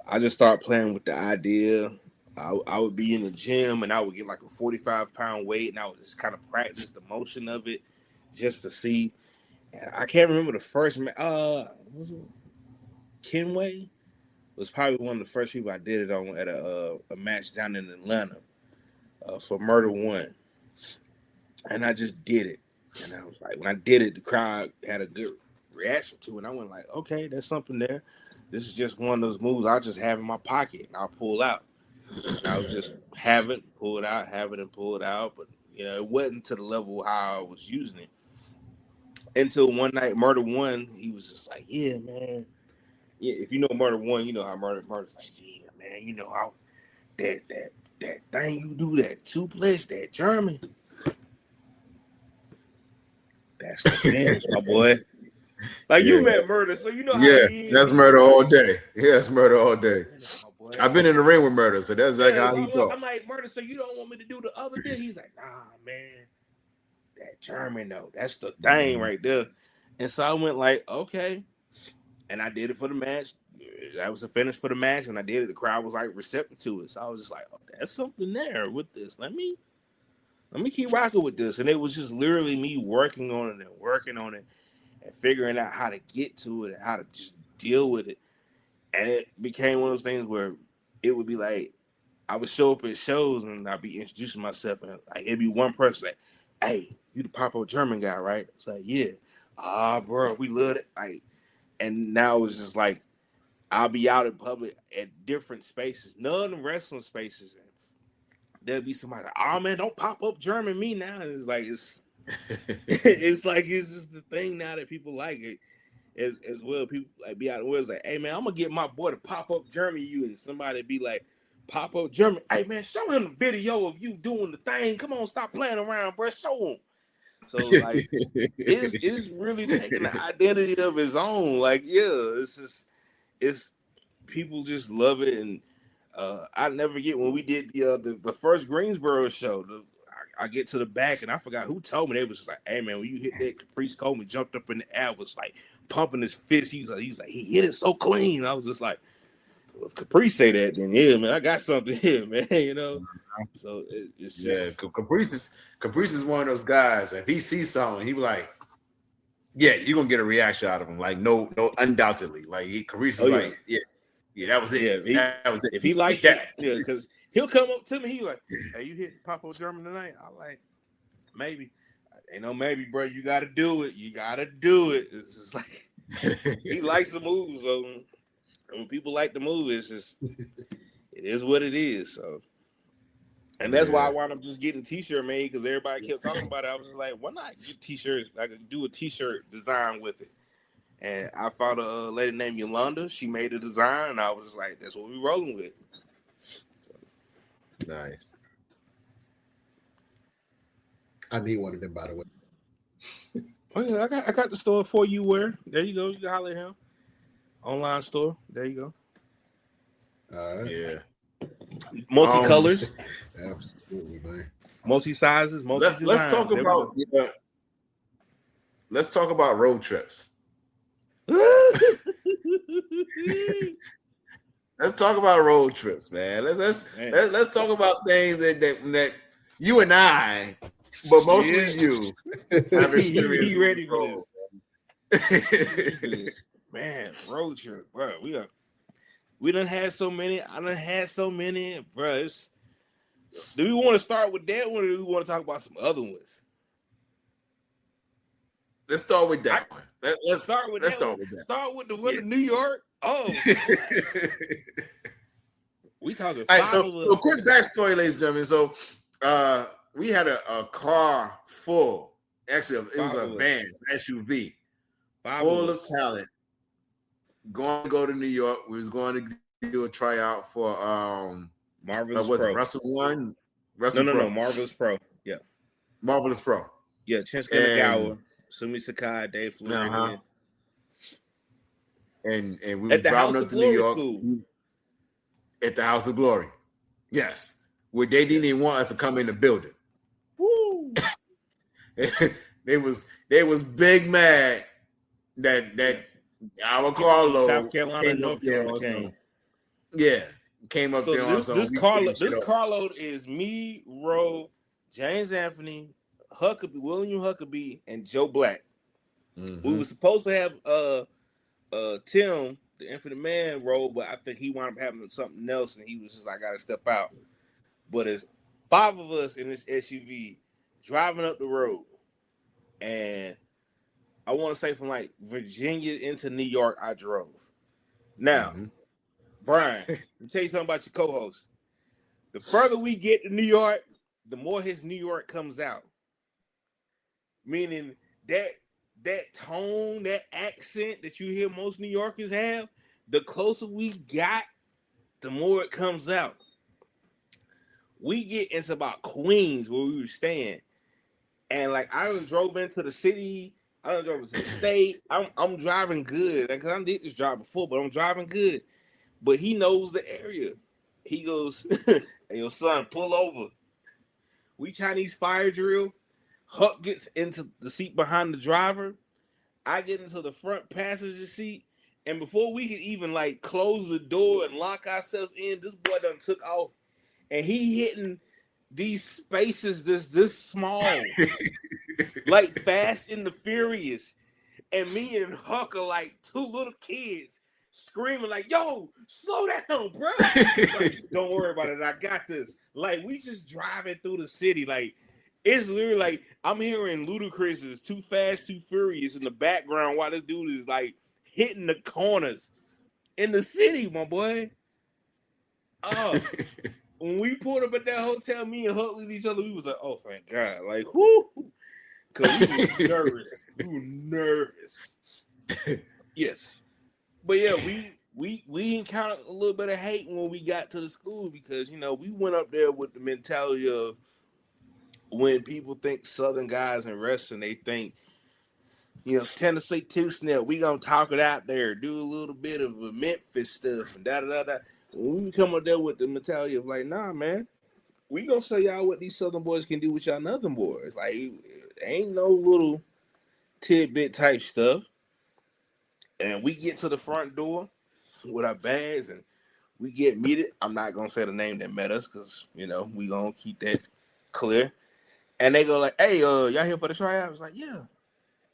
I just started playing with the idea. I would be in the gym and I would get like a 45-pound weight and I would just kind of practice the motion of it. Just to see, I can't remember the first was it Kenway? Was probably one of the first people I did it on at a match down in Atlanta for Murder One, and I just did it, and I was like, when I did it, the crowd had a good reaction to it. And I went like, okay, there's something there. This is just one of those moves I just have in my pocket, and I'll pull out. And I was just have it, pull it out, but it wasn't to the level how I was using it. Until one night, Murder One, he was just like, yeah, man. Yeah, if you know Murder One, you know how Murder's like, yeah, man, you know how that thing you do, that suplex, that German, that's the bench, my boy. Like you met Murder, so you know how he is. That's Murder all day. Yeah, that's Murder all day. My I've been in the ring with Murder, so that's like how he talk. I'm like, Murder, so you don't want me to do the other thing? He's like, nah, man. That German though, that's the thing right there. And so I went like, okay. And I did it for the match. That was the finish for the match, and I did it. The crowd was like receptive to it. So I was just like, oh, there's something there with this. Let me keep rocking with this. And it was just literally me working on it and figuring out how to get to it and how to just deal with it. And it became one of those things where it would be like, I would show up at shows and I'd be introducing myself, and like it'd be one person like, hey, you the pop-up German guy, right? It's like, yeah. Bro, we love it. Like, and now it's just like I'll be out in public at different spaces, none of wrestling spaces. And there'll be somebody like, oh man, don't pop up German me now. And it's like it's like it's just the thing now that people like it as well. People like be out in the woods like, hey man, I'm gonna get my boy to pop up German you, and somebody be like, pop up German. Hey man, show him the video of you doing the thing. Come on, stop playing around, bro. Show him. So like it's really taking the identity of his own. Like, yeah, it's people just love it. And I never forget when we did the first Greensboro show. I get to the back and I forgot who told me. They was just like, hey man, when you hit that, Caprice Coleman jumped up in the air, was like pumping his fist. He's like he hit it so clean. I was just like, well, if Caprice say that, then yeah, man, I got something here, man. You know. So it's just Caprice is one of those guys. If he sees something, he be like, yeah, you're gonna get a reaction out of him. Like, no, undoubtedly. Like Caprice is like, yeah, that was it. Yeah, that was it. If he likes that, yeah, because he'll come up to me, he like, hey, you hit Papa German tonight? I'm like, maybe. Ain't no maybe, bro. You gotta do it. You gotta do it. It's just like he likes the moves, so when people like the move, it's just it is what it is. So. And that's why I wound up just getting a t-shirt made, because everybody kept talking about it. I was just like, why not get t-shirts? I could do a t-shirt design with it. And I found a lady named Yolanda. She made a design, and I was just like, that's what we're rolling with. Nice. I need one of them, by the way. Oh, yeah, I got the store for you where. There you go. You can holler at him. Online store. There you go. All right. Yeah. Multi-colors. Absolutely, man. Multi-sizes, multi-designs. Let's talk about let's talk about road trips. Let's talk about road trips, man. Let's talk about things that you and I, but mostly you, have experienced. He ready for this. Man, road trip, bro. We done had so many. I done had so many, bro. Do we want to start with that one, or do we want to talk about some other ones? Let's start with that one. Let's start with that. Start with the one in New York. Oh, we talking. All right, so quick backstory, ladies and gentlemen. So, we had a car full. Actually, it was a van, SUV, full of talent. Going to go to New York. We was going to do a tryout for Marvelous was Pro. It Wrestle One? No, Marvelous Pro. Yeah. Marvelous Pro. Yeah, Shinsuke Nagawa, Sumi Sakai, Dave Flutie. And we were driving up to New York at the House of Glory. Yes. Where they didn't even want us to come in the building. Woo! they was big mad that our Carlo South Carolina, North Carolina came up there on some. This Carlo is me, Ro, James Anthony, William Huckabee, and Joe Black. Mm-hmm. We were supposed to have Tim, the Infinite Man, role, but I think he wound up having something else, and he was just like, I gotta step out. But it's 5 of us in this SUV driving up the road, and I want to say from like Virginia into New York, I drove. Now, Brian, let me tell you something about your co-host. The further we get to New York, the more his New York comes out. Meaning that tone, that accent that you hear most New Yorkers have, the closer we got, the more it comes out. We get into about Queens where we were staying. And like I drove into the city I done drove to the state. I'm driving good because I did this drive before, but I'm driving good. But he knows the area. He goes, "Hey, your son, pull over. We Chinese fire drill." Huck gets into the seat behind the driver. I get into the front passenger seat. And before we could even like close the door and lock ourselves in, this boy done took off. And he hitting these spaces this small. Like Fast and the Furious. And me and Huck are like two little kids screaming like, "Yo, slow down, bro." Like, don't worry about it. I got this. Like, we just driving through the city. Like, it's literally like I'm hearing Ludacris's Too Fast, Too Furious in the background while this dude is like hitting the corners in the city, my boy. Oh, when we pulled up at that hotel, me and Huck looked at each other. We was like, "Oh, thank God!" Like, whoo, because we were nervous. We were nervous. Yes, but yeah, we encountered a little bit of hate when we got to the school because we went up there with the mentality of when people think Southern guys in wrestling, they think, Tennessee two-step, we gonna talk it out there, do a little bit of a Memphis stuff and da-da-da-da. When we come up there with the mentality of like, nah, man, we gonna show y'all what these Southern boys can do with y'all Northern boys. Like, ain't no little tidbit type stuff. And we get to the front door with our bags and we get meted. I'm not gonna say the name that met us because we gonna keep that clear. And they go like, "Hey, y'all here for the tryout?" I was like, "Yeah."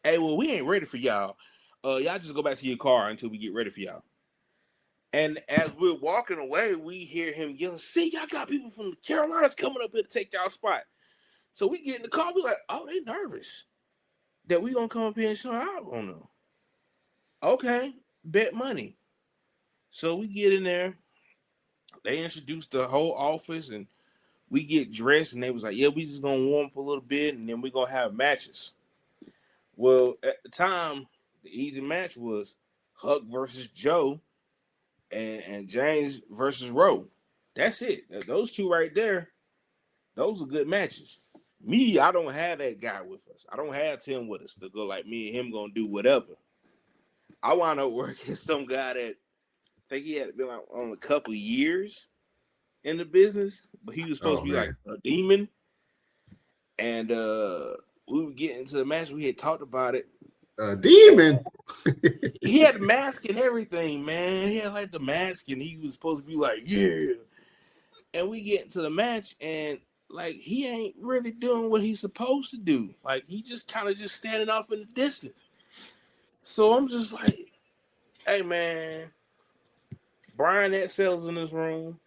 "Hey, well, we ain't ready for y'all. Y'all just go back to your car until we get ready for y'all." And as we're walking away, we hear him yelling, "See, y'all got people from the Carolinas coming up here to take y'all spot." So we get in the car, we like, "Oh, they nervous that we gonna come up here and show out on them." Okay, bet money. So we get in there. They introduced the whole office and we get dressed and they was like, "Yeah, we just gonna warm up a little bit and then we gonna have matches." Well, at the time, the easy match was Huck versus Joe and James versus Roe. That's it. Those two right there, those are good matches. Me, I don't have that guy with us. I don't have Tim with us to go like me and him gonna do whatever. I wound up working some guy that I think he had been like on a couple years in the business, but he was supposed to be like a demon. And we were getting into the match. We had talked about it. A demon. He had the mask and everything, man. He had like the mask, and he was supposed to be like, "Yeah." And we get into the match, and like he ain't really doing what he's supposed to do. Like he just kind of just standing off in the distance. So I'm just like, "Hey, man, Brian Excell's in this room.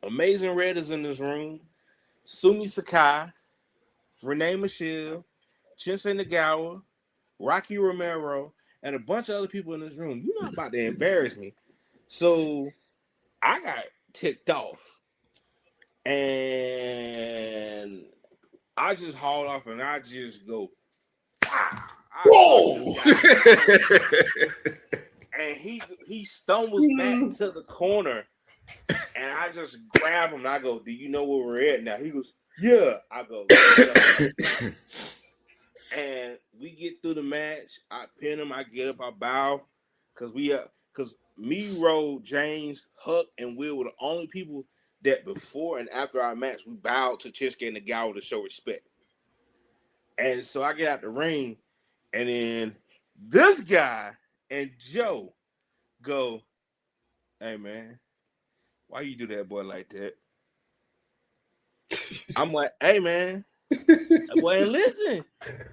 Amazing Red is in this room. Sumi Sakai, Renee Michelle, Shinsei Nagawa, Rocky Romero, and a bunch of other people in this room. You're not about to embarrass me." So I got ticked off. And I just hauled off and I just go, whoa! And he stumbles back to the corner. And I just grab him and I go, "Do you know where we're at now?" He goes, "Yeah." I go, "Yeah." And we get through the match. I pin him. I get up. I bow. Because me, Ro, James, Huck, and Will were the only people that before and after our match, we bowed to Chinsuke and Nagawa to show respect. And so I get out the ring. And then this guy and Joe go, "Hey, man, why you do that boy like that?" I'm like, "Hey, man, boy, listen,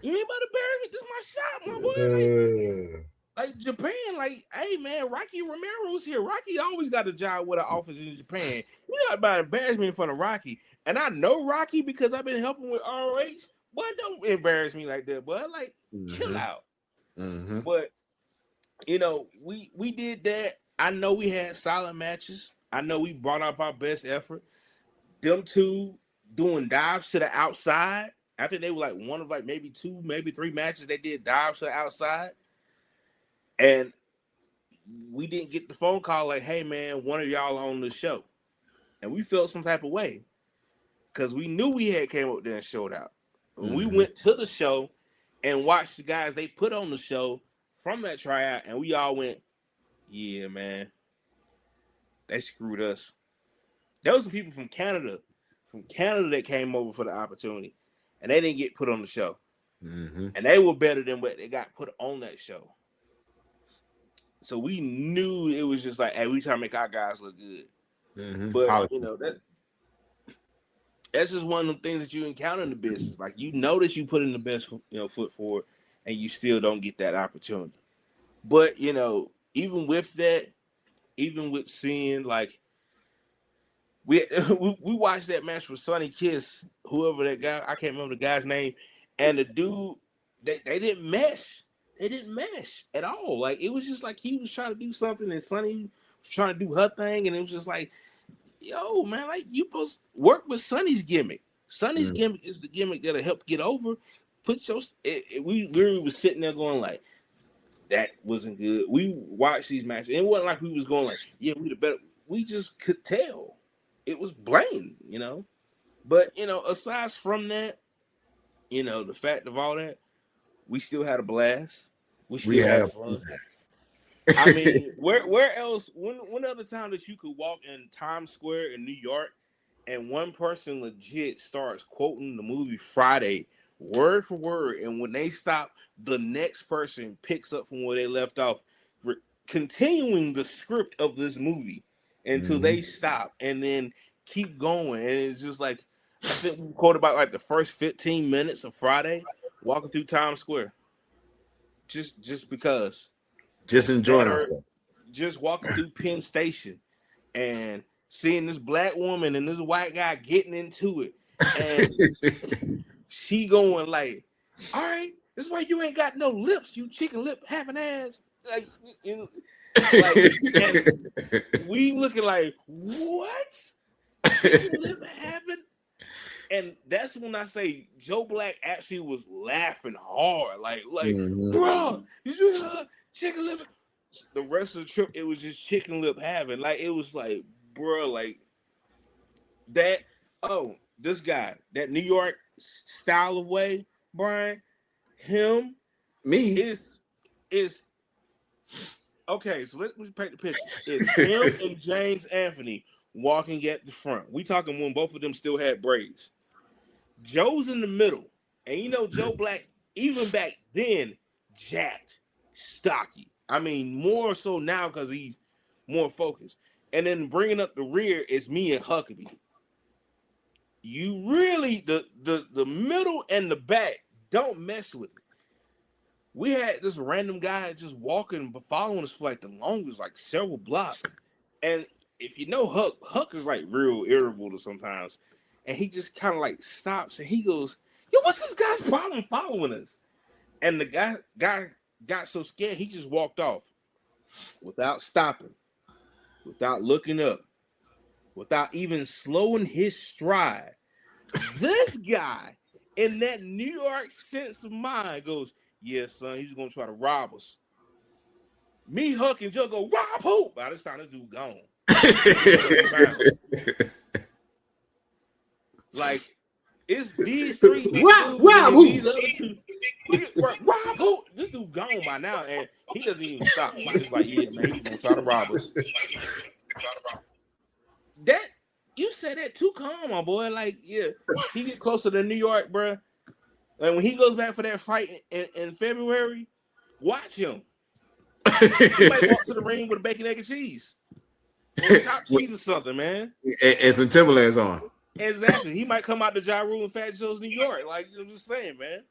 you ain't about to bury me. This is my shot, my boy." Like Japan, like, "Hey, man, Rocky Romero's here. Rocky always got a job with an office in Japan. You're not about to embarrass me in front of Rocky." And I know Rocky because I've been helping with ROH. Boy, don't embarrass me like that, boy. Like, chill out. Mm-hmm. But, we did that. I know we had solid matches. I know we brought up our best effort. Them two doing dives to the outside. I think they were like one of like maybe 2, maybe 3 matches they did dives to the outside. And we didn't get the phone call like, "Hey, man, one of y'all on the show." And we felt some type of way because we knew we had came up there and showed out. When we went to the show and watched the guys they put on the show from that tryout, and we all went, yeah, man, they screwed us. There was some people from Canada that came over for the opportunity, and they didn't get put on the show. Mm-hmm. And they were better than what they got put on that show. So we knew it was just like, hey, we trying to make our guys look good. Mm-hmm. But you know, that's just one of the things that you encounter in the business. Like, you notice you put in the best, foot forward, and you still don't get that opportunity. But you know, even with that, even with seeing like we watched that match with Sonny Kiss, whoever that guy, I can't remember the guy's name, and the dude, they didn't mesh. They didn't mesh at all. Like, it was just like he was trying to do something and Sonny was trying to do her thing, and it was just like, yo, man, like, you supposed to work with Sonny's gimmick. Sonny's gimmick is the gimmick that'll help get over. We was sitting there going like, that wasn't good. We watched these matches. It wasn't like we was going like, yeah, we the better. We just could tell. It was blatant, you know. But, you know, aside from that, you know, the fact of all that, we still had a blast. We still had fun. I mean, where else? When other time that you could walk in Times Square in New York and one person legit starts quoting the movie Friday word for word, and when they stop, the next person picks up from where they left off, continuing the script of this movie until they stop, and then keep going. And it's just like, I think we quoted about like the first 15 minutes of Friday walking through Times Square. Just because. Just enjoying ourselves. Just walking through Penn Station and seeing this black woman and this white guy getting into it. And she going like, all right, this is why you ain't got no lips, you chicken lip having ass. Like, you know, like, and we looking like, what? Chicken lip having? And that's when I say Joe Black actually was laughing hard. Like, bro, you hear chicken lip? The rest of the trip, it was just chicken lip having. Like, it was like, bro, like that. Oh, this guy, that New York style of way, Brian, him, me is okay. So let me paint the picture. It's him and James Anthony walking at the front. We talking when both of them still had braids. Joe's in the middle, and you know Joe Black, even back then, jacked, stocky. I mean, more so now because he's more focused. And then bringing up the rear is me and Huckabee. You really, the middle and the back don't mess with me. We had this random guy just walking, but following us for like the longest, like several blocks. And if you know Huck is like real irritable to sometimes. And he just kind of like stops and he goes, yo, what's this guy's problem following us? And the guy got so scared, he just walked off without stopping, without looking up, without even slowing his stride. This guy, in that New York sense of mind, goes, yeah, son, he's going to try to rob us. Me, Huck, and Joe go, rob who? By this time, this dude gone. Like, it's these three big dudes and these other two. Rob who? This dude gone by now, and he doesn't even stop. He's just like, yeah, man, he's gonna try to rob us. That you said that too calm, my boy. Like, yeah, he get closer to New York, bro. And when he goes back for that fight in February, watch him. He might walk to the ring with a bacon, egg, and cheese, or chopped cheese or something, man. And some Timberlands on. Exactly. He might come out to Ja Rule and Fat Joe's New York. Like, I'm just saying, man.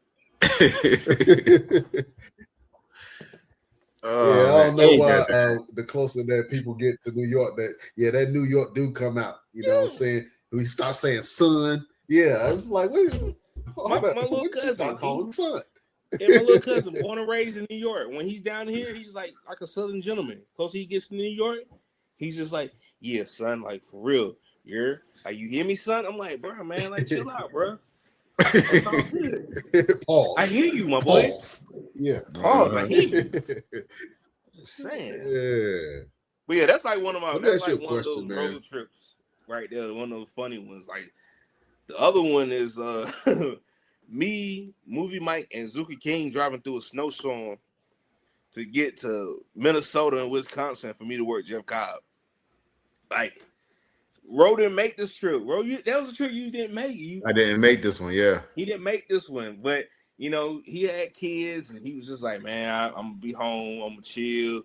I don't know why the closer that people get to New York, that New York do come out. You know what I'm saying? We start saying son. Yeah, I was like, wait, my little cousin, son. Yeah, my little cousin, born and raised in New York. When he's down here, he's like a Southern gentleman. Closer he gets to New York, he's just like, yeah, son, like for real. Like, you hear me, son? I'm like, bro, man, like, chill out, bro. That's all good. Pause. I hear you, my boy. Pause. Yeah. Pause. I hear you. Just saying. Yeah. But yeah, that's like one of my. That's like one of those man. road trips right there. One of those funny ones. Like the other one is me, Movie Mike, and Zuki King driving through a snowstorm to get to Minnesota and Wisconsin for me to work Jeff Cobb. Like, Ro didn't make this trip. Ro, that was a trip you didn't make. I didn't make this one, yeah. He didn't make this one, but you know, he had kids and he was just like, man, I'm gonna be home, I'm gonna chill.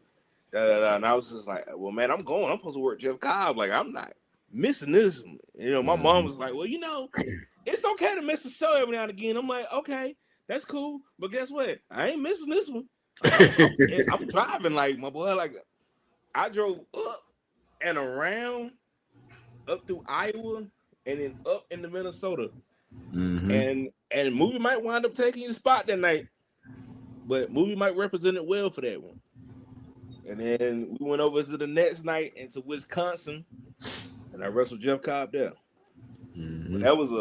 And I was just like, well, man, I'm going. I'm supposed to work Jeff Cobb. Like, I'm not missing this. You know, my mom was like, well, you know, it's okay to miss a show every now and again. I'm like, okay, that's cool. But guess what? I ain't missing this one. I'm driving like my boy. Like, I drove up and around, up through Iowa, and then up into Minnesota. And Movie might wind up taking your spot that night, but Movie might represent it well for that one. And then we went over to the next night into Wisconsin, and I wrestled Jeff Cobb there. That was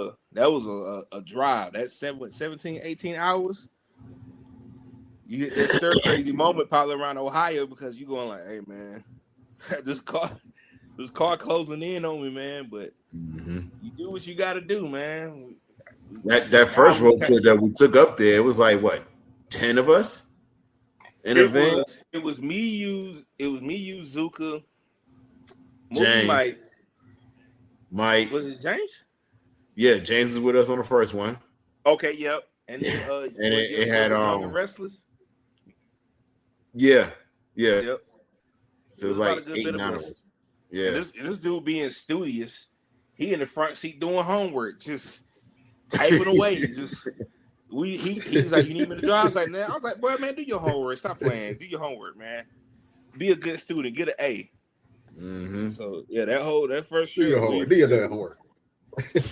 a drive. That's 17, 18 hours. You get that stir crazy moment probably around Ohio because you're going like, hey man, this car closing in on me, man. But you do what you got to do, man. That first road trip that we took up there, it was like what, 10 of us in a van? It was me, you, Zuka, James, Mike. Was it James? Yeah, James is with us on the first one. Okay, yep. And then and it had Restless. Yeah. Yep. So it was like 8 hours. Yeah. And this dude being studious, he in the front seat doing homework, just typing away. He's like, you need me to drive? I was like, nah. I was like, boy, man, do your homework. Stop playing. Do your homework, man. Be a good student. Get an A. So yeah, that first trip. Do your damn homework.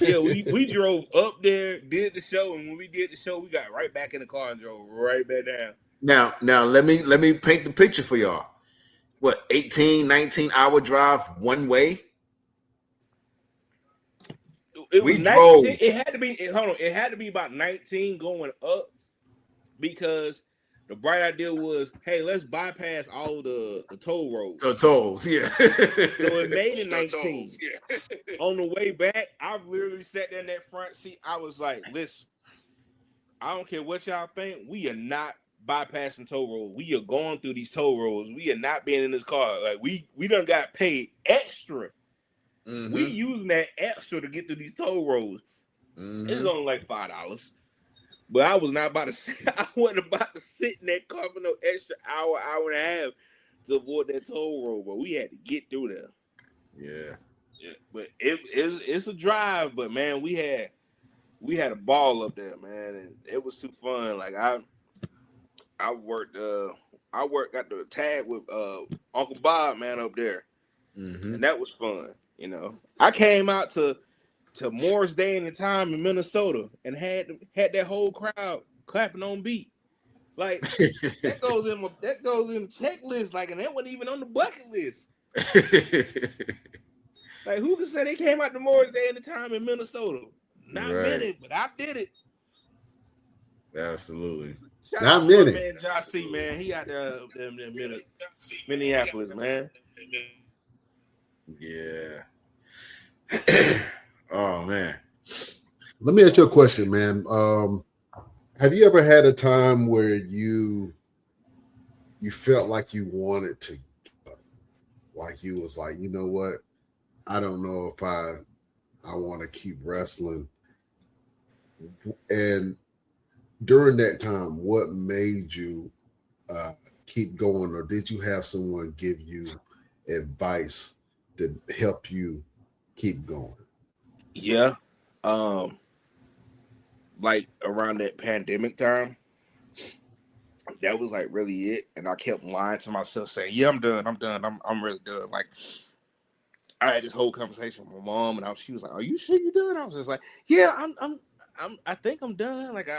Yeah, we drove up there, did the show, and when we did the show, we got right back in the car and drove right back down. Now let me paint the picture for y'all. What, 18, 19-hour drive one way? We drove. It had to be. Hold on. It had to be about 19 going up because the bright idea was, hey, let's bypass all the toll roads. The tolls, yeah. So it made it 19. Yeah. On the way back, I literally sat there in that front seat. I was like, listen, I don't care what y'all think. We are not bypassing toll roads. We are going through these toll roads. We are not being in this car. Like we done got paid extra. We using that extra to get through these toll roads. It's only like $5. But I was not about to sit. I wasn't about to sit in that car for no extra hour and a half to avoid that toll road. But we had to get through there. Yeah. But it's a drive. But man, we had a ball up there, man, and it was too fun. Like I worked got the tag with Uncle Bob, man, up there, and that was fun. You know, I came out to Morris Day in the time in Minnesota and had that whole crowd clapping on beat. Like that goes in the checklist, like, and that wasn't even on the bucket list. Like, who can say they came out to Morris Day in the time in Minnesota? Not many, but I did it. Absolutely. Shout out to my man Josh C, man. He out there in Minneapolis, man. Yeah. Oh man. Let me ask you a question, man. Have you ever had a time where you felt like you wanted to, like you was like, you know what? I don't know if I want to keep wrestling. And during that time, what made you keep going, or did you have someone give you advice to help you keep going? Yeah. Like around that pandemic time, that was like really it. And I kept lying to myself saying, yeah, I'm done. I'm really done. Like I had this whole conversation with my mom and she was like, are you sure you're done? I was just like, yeah, I think I'm done. Like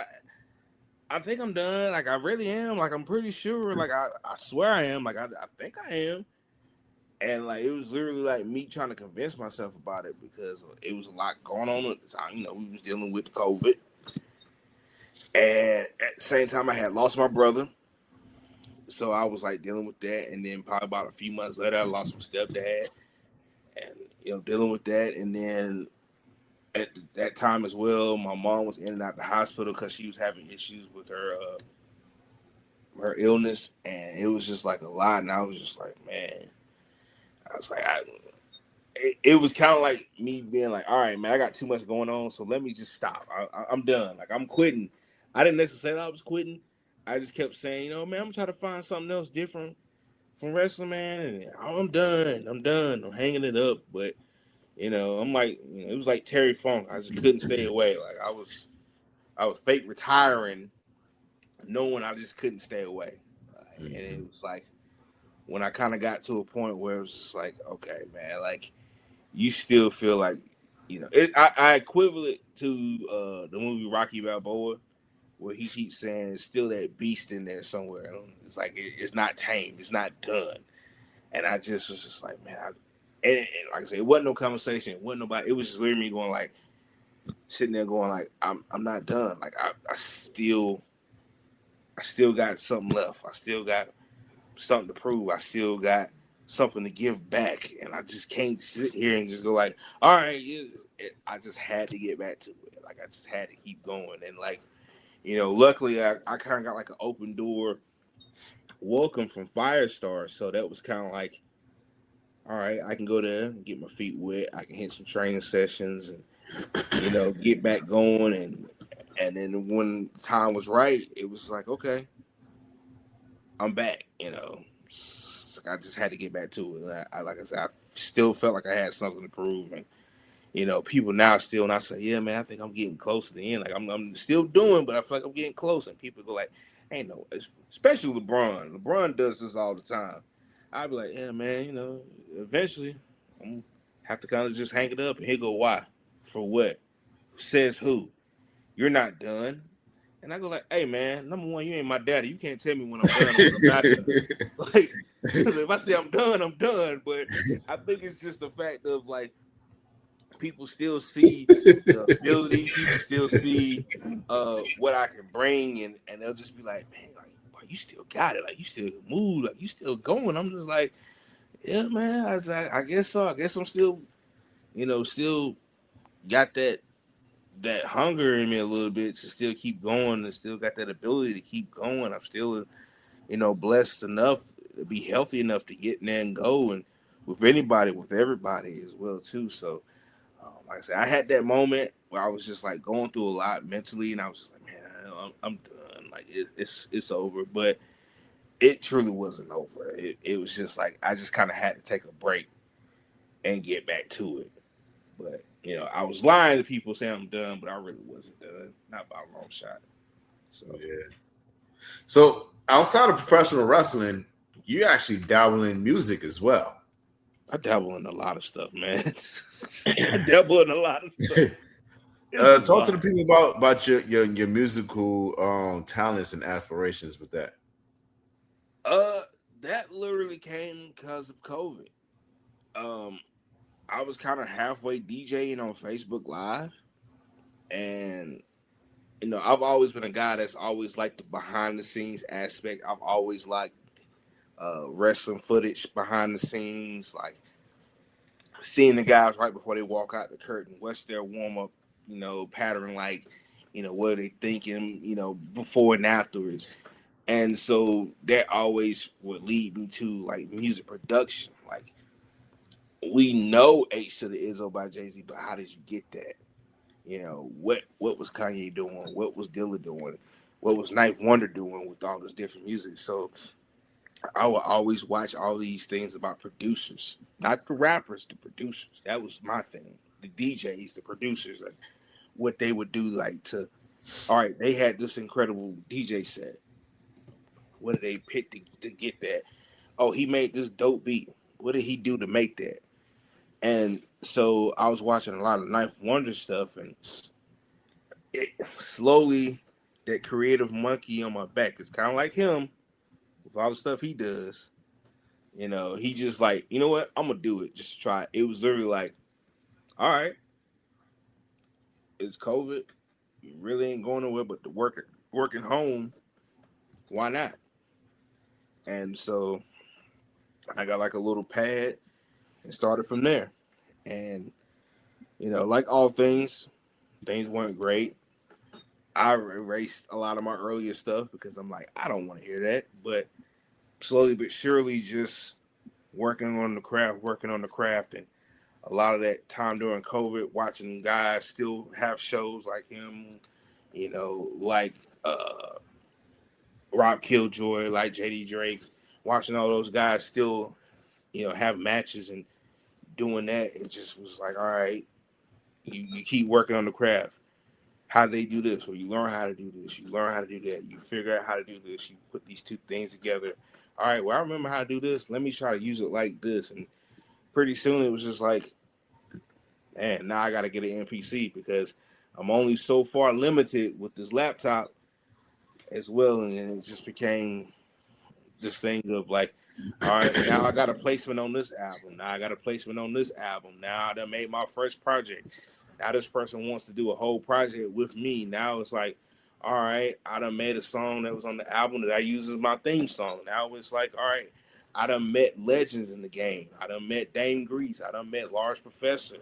I think I'm done. Like I really am. Like I'm pretty sure. Like I swear I am. Like I think I am. And like it was literally like me trying to convince myself about it because it was a lot going on at the time. You know, we was dealing with COVID. And at the same time, I had lost my brother. So I was like dealing with that. And then probably about a few months later, I lost my stepdad. And, you know, dealing with that. And then at that time as well, my mom was in and out the hospital because she was having issues with her illness, and it was just like a lot. And I was just like, man, I was like, it was kind of like me being like, all right, man, I got too much going on, so let me just stop. I'm done. Like, I'm quitting. I didn't necessarily say I was quitting. I just kept saying, man, I'm trying to find something else different from wrestling, man. And I'm done. I'm hanging it up. But I'm like, it was like Terry Funk. I just couldn't stay away. Like I was fake retiring, knowing I just couldn't stay away. And it was like when I kind of got to a point where it was just like, okay, man, like you still feel like, I equivalent it to the movie Rocky Balboa, where he keeps saying it's still that beast in there somewhere. It's like it's not tamed, it's not done. And I just was just like, man, and like I said, it wasn't no conversation, it wasn't nobody. It was just literally me going like, sitting there going like, I'm not done. Like I still got something left. I still got something to prove. I still got something to give back, and I just can't sit here and just go like, all right, I just had to get back to it. Like I just had to keep going, and like, luckily I kind of got like an open door welcome from Firestar, so that was kind of like, all right, I can go there and get my feet wet. I can hit some training sessions and get back going, and then when time was right, it was like, okay, I'm back. I just had to get back to it. I like I said, I still felt like I had something to prove, and people now still not say, yeah, man, I think I'm getting close to the end. Like I'm still doing, but I feel like I'm getting close, and people go like, ain't no, especially LeBron. LeBron does this all the time. I'd be like, yeah, man, eventually I'm gonna have to kind of just hang it up, and he'll go, why? For what? Says who? You're not done. And I go like, hey, man, number one, you ain't my daddy. You can't tell me when I'm done or when I'm not done. Like, if I say I'm done, I'm done. But I think it's just the fact of, like, people still see the ability. People still see what I can bring. And they'll just be like, man, like, boy, you still got it. Like, you still move. Like, you still going. I'm just like, yeah, man. I guess so. I guess I'm still, still got that hunger in me a little bit to still keep going and still got that ability to keep going. I'm still, blessed enough to be healthy enough to get in there and go, and with everybody as well too. So, like I said, I had that moment where I was just like going through a lot mentally, and I was just like, man, I'm done. Like it's over, but it truly wasn't over. It was just like I just kind of had to take a break and get back to it. But I was lying to people saying I'm done, but I really wasn't done. Not by a long shot. So yeah. So outside of professional wrestling, you actually dabble in music as well. I dabble in a lot of stuff, man. I dabble in a lot of stuff. Talk to the people about your musical talents and aspirations with that. That literally came because of COVID. I was kind of halfway DJing on Facebook Live, and I've always been a guy that's always liked the behind the scenes aspect. I've always liked wrestling footage behind the scenes, like seeing the guys right before they walk out the curtain. What's their warm up, pattern like? What are they thinking? Before and afterwards. And so that always would lead me to like music production. Like we know H to the Izzo by Jay-Z, but how did you get that? What was Kanye doing? What was Dilla doing? What was Ninth Wonder doing with all this different music? So I would always watch all these things about producers, not the rappers, the producers. That was my thing. The DJs, the producers, like what they would do, like all right, they had this incredible DJ set. What did they pick to get that? Oh, he made this dope beat. What did he do to make that? And so I was watching a lot of Ninth Wonder stuff, and it slowly, that creative monkey on my back is kind of like him with all the stuff he does. He just like, you know what? I'm gonna do it. Just try it. It was literally like, all right, it's COVID. You really ain't going nowhere but to working home. Why not? And so I got like a little pad and started from there. And Like all things weren't great. I erased a lot of my earlier stuff because I'm like, I don't want to hear that. But slowly but surely, just working on the craft, and a lot of that time during COVID, watching guys still have shows like him, like Rob Killjoy, like JD Drake, watching all those guys still, have matches and doing that. It just was like, all right, you keep working on the craft. How do they do this? Or you learn how to do this. You learn how to do that. You figure out how to do this. You put these two things together. All right, well, I remember how to do this. Let me try to use it like this. And pretty soon it was just like, man, now I got to get an NPC because I'm only so far limited with this laptop as well. And it just became this thing of like, all right, now I got a placement on this album. Now I got a placement on this album. Now I done made my first project. Now this person wants to do a whole project with me. Now it's like, all right, I done made a song that was on the album that I use as my theme song. Now it's like, all right, I done met legends in the game. I done met Dame Grease. I done met Large Professor.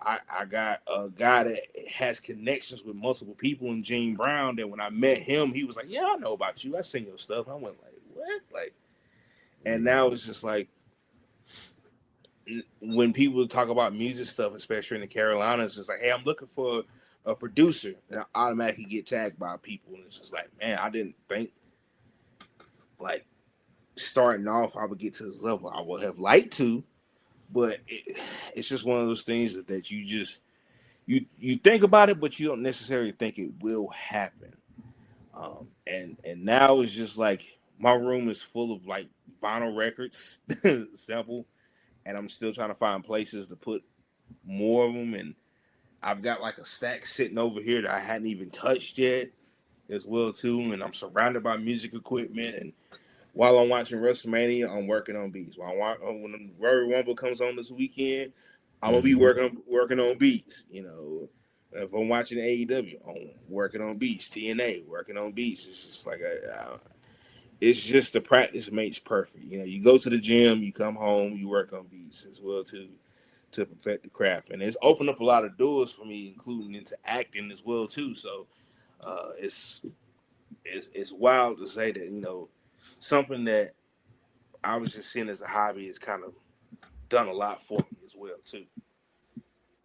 I got a guy that has connections with multiple people in Gene Brown that when I met him, he was like, yeah, I know about you. I sing your stuff. I went like, what? Like, and now it's just like, when people talk about music stuff, especially in the Carolinas, it's like, hey, I'm looking for a producer. And I automatically get tagged by people. And it's just like, man, I didn't think, like, starting off, I would get to this level. I would have liked to, but it's just one of those things that you just, you think about it, but you don't necessarily think it will happen. And now it's just like, my room is full of, like, vinyl records, sample, and I'm still trying to find places to put more of them. And I've got like a stack sitting over here that I hadn't even touched yet as well too. And I'm surrounded by music equipment. And while I'm watching WrestleMania, I'm working on beats. When the Royal Rumble comes on this weekend, I'm gonna be working on beats. If I'm watching AEW, I'm working on beats. TNA, working on beats. It's just like it's just the practice makes perfect. You go to the gym, you come home, you work on beats as well too, to perfect the craft. And it's opened up a lot of doors for me, including into acting as well too. So it's wild to say that, something that I was just seeing as a hobby has kind of done a lot for me as well too.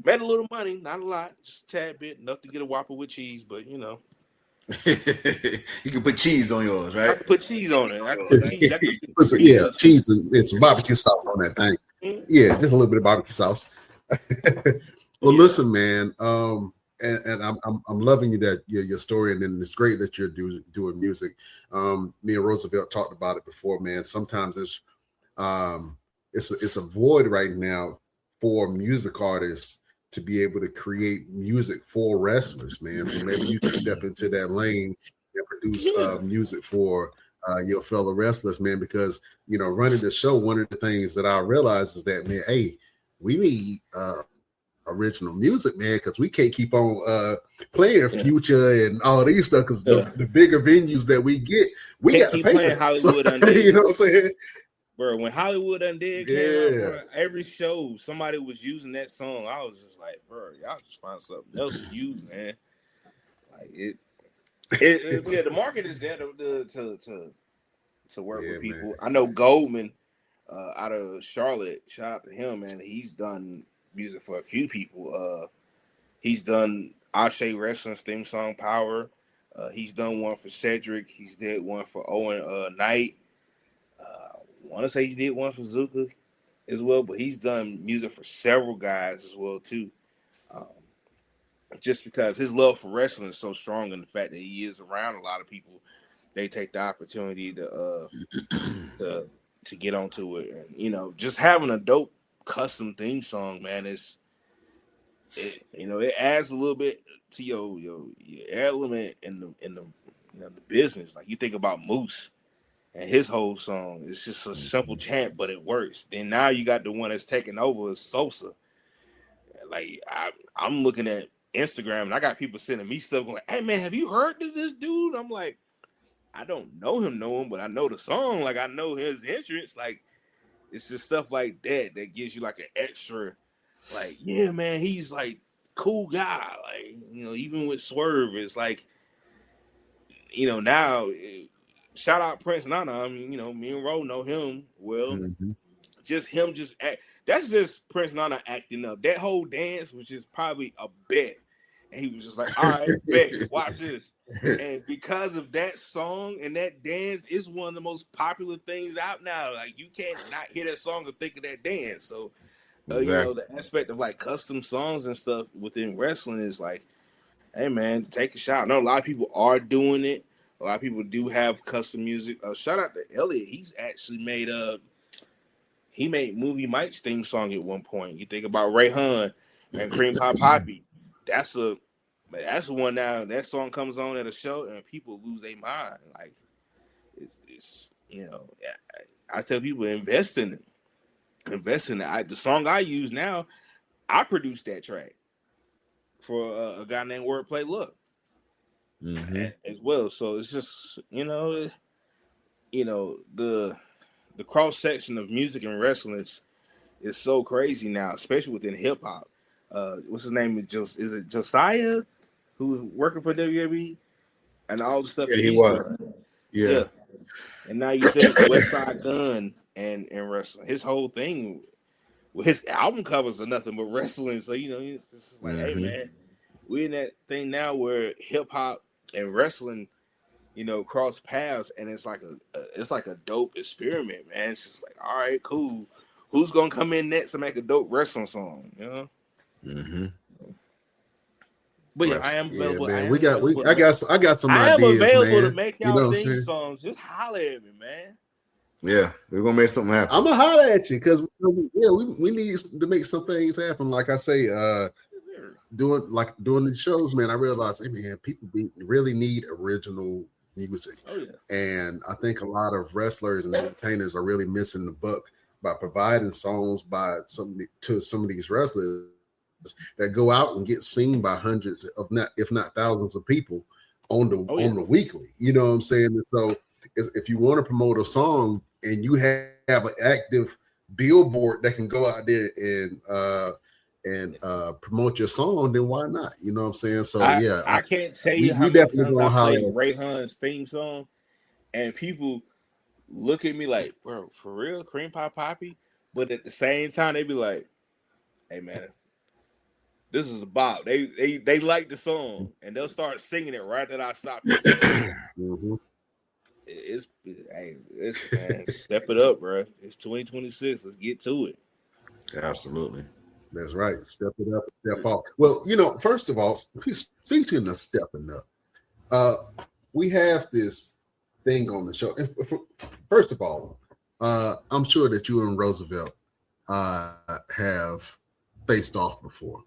Made a little money, not a lot, just a tad bit, enough to get a Whopper with cheese, but You can put cheese on yours, right? I can put cheese on it. Cheese and some barbecue sauce on that thing. Yeah, just a little bit of barbecue sauce. Well, listen, man. And I'm loving you that your story, and then it's great that you're doing music. Me and Roosevelt talked about it before, man. Sometimes it's a void right now for music artists to be able to create music for wrestlers, man. So maybe you can step into that lane and produce music for your fellow wrestlers, man. Because running the show, one of the things that I realized is that, man, hey, we need original music, man, because we can't keep on playing Future and all these stuff. Because the bigger venues that we get, we got to pay for it. Hollywood Undead. You know what I'm saying? Bro, when Hollywood Undead came out, bro, every show somebody was using that song. I was just like, bro, y'all just find something else to use, man. Like the market is there to work with people. Man. I know Goldman out of Charlotte. Shout out to him, man. He's done music for a few people. He's done Ashe Wrestling's theme song, Power. He's done one for Cedric. He's did one for Owen Knight. I want to say he did one for Zuka as well, but he's done music for several guys as well too. Just because his love for wrestling is so strong, and the fact that he is around a lot of people, they take the opportunity to get onto it. And just having a dope custom theme song, man, it adds a little bit to your element in the business. Like you think about Moose. And his whole song is just a simple chant, but it works. Then now you got the one that's taking over is Sosa. Like I'm looking at Instagram and I got people sending me stuff going, "Hey man, have you heard of this dude?" I'm like, I don't know him, but I know the song. Like I know his entrance. Like it's just stuff like that gives you like an extra like, yeah, man, he's like cool guy. Like, you know, even with Swerve, it's like, you know, now shout out Prince Nana. I mean, you know, me and Ro know him well. Mm-hmm. Just him, that's just Prince Nana acting up. That whole dance was just probably a bet. And he was just like, all right, bet, watch this. And because of that song and that dance, it's one of the most popular things out now. Like, you can't not hear that song and think of that dance. So, you know, the aspect of like custom songs and stuff within wrestling is like, hey, man, take a shot. I know a lot of people are doing it. A lot of people do have custom music. Shout out to Elliot. He's actually made he made Movie Mike's theme song at one point. You think about Ray Hun and Cream Pie Poppy. That's one now. That song comes on at a show and people lose their mind. Like, it's you know, I tell people invest in it. Invest in it. The song I use now, I produced that track for a guy named Wordplay Look as well. So it's just, you know, the cross section of music and wrestling is so crazy now, especially within hip hop. What's his name? Is it Josiah, who's working for WWE and all the stuff? Yeah, he was. Yeah. And now you think West Side Gun and wrestling. His whole thing, his album covers are nothing but wrestling. So, you know, it's just like, hey man, we're in that thing now where hip hop and wrestling, you know, cross paths, and it's like a dope experiment, man. It's just like, all right, cool. Who's gonna come in next to make a dope wrestling song? You know. But yeah, I am available. Man. I got some ideas, man. I am available to make y'all theme songs. Just holler at me, man. Yeah, we're gonna make something happen. I'm gonna holler at you because we need to make some things happen. Like I say, doing the shows, man. I realized, hey man, people really need original music. Oh yeah. And I think a lot of wrestlers and entertainers are really missing the buck by providing songs to some of these wrestlers that go out and get seen by hundreds of if not thousands of people on the weekly. You know what I'm saying? And so if you want to promote a song and you have an active billboard that can go out there and promote your song, then why not? You know what I'm saying? So I can't tell you how many times I played Ray Hun's theme song and people look at me like, bro, for real, Cream Pie Poppy? But at the same time, they be like, hey man, this is a bop. They like the song and they'll start singing it right that I stop it. It's man, step it up, bro. It's 2026. Let's get to it. Absolutely. That's right. Step it up, step off. Well, you know, first of all, speaking of stepping up, we have this thing on the show. First of all, I'm sure that you and Roosevelt have faced off before.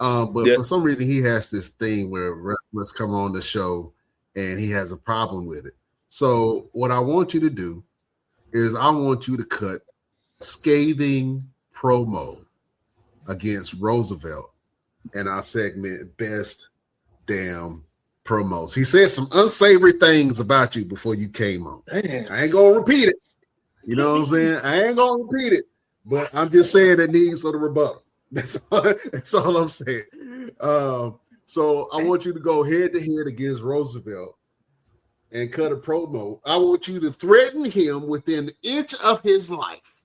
But for some reason, he has this thing where wrestlers come on the show and he has a problem with it. So what I want you to do is I want you to cut scathing promo against Roosevelt in our segment Best Damn Promos. He said some unsavory things about you before you came on. Damn. I ain't gonna repeat it. You know what I'm saying? I ain't gonna repeat it, but I'm just saying it needs sort of rebuttal. That's all I'm saying. So I want you to go head to head against Roosevelt and cut a promo. I want you to threaten him within an inch of his life.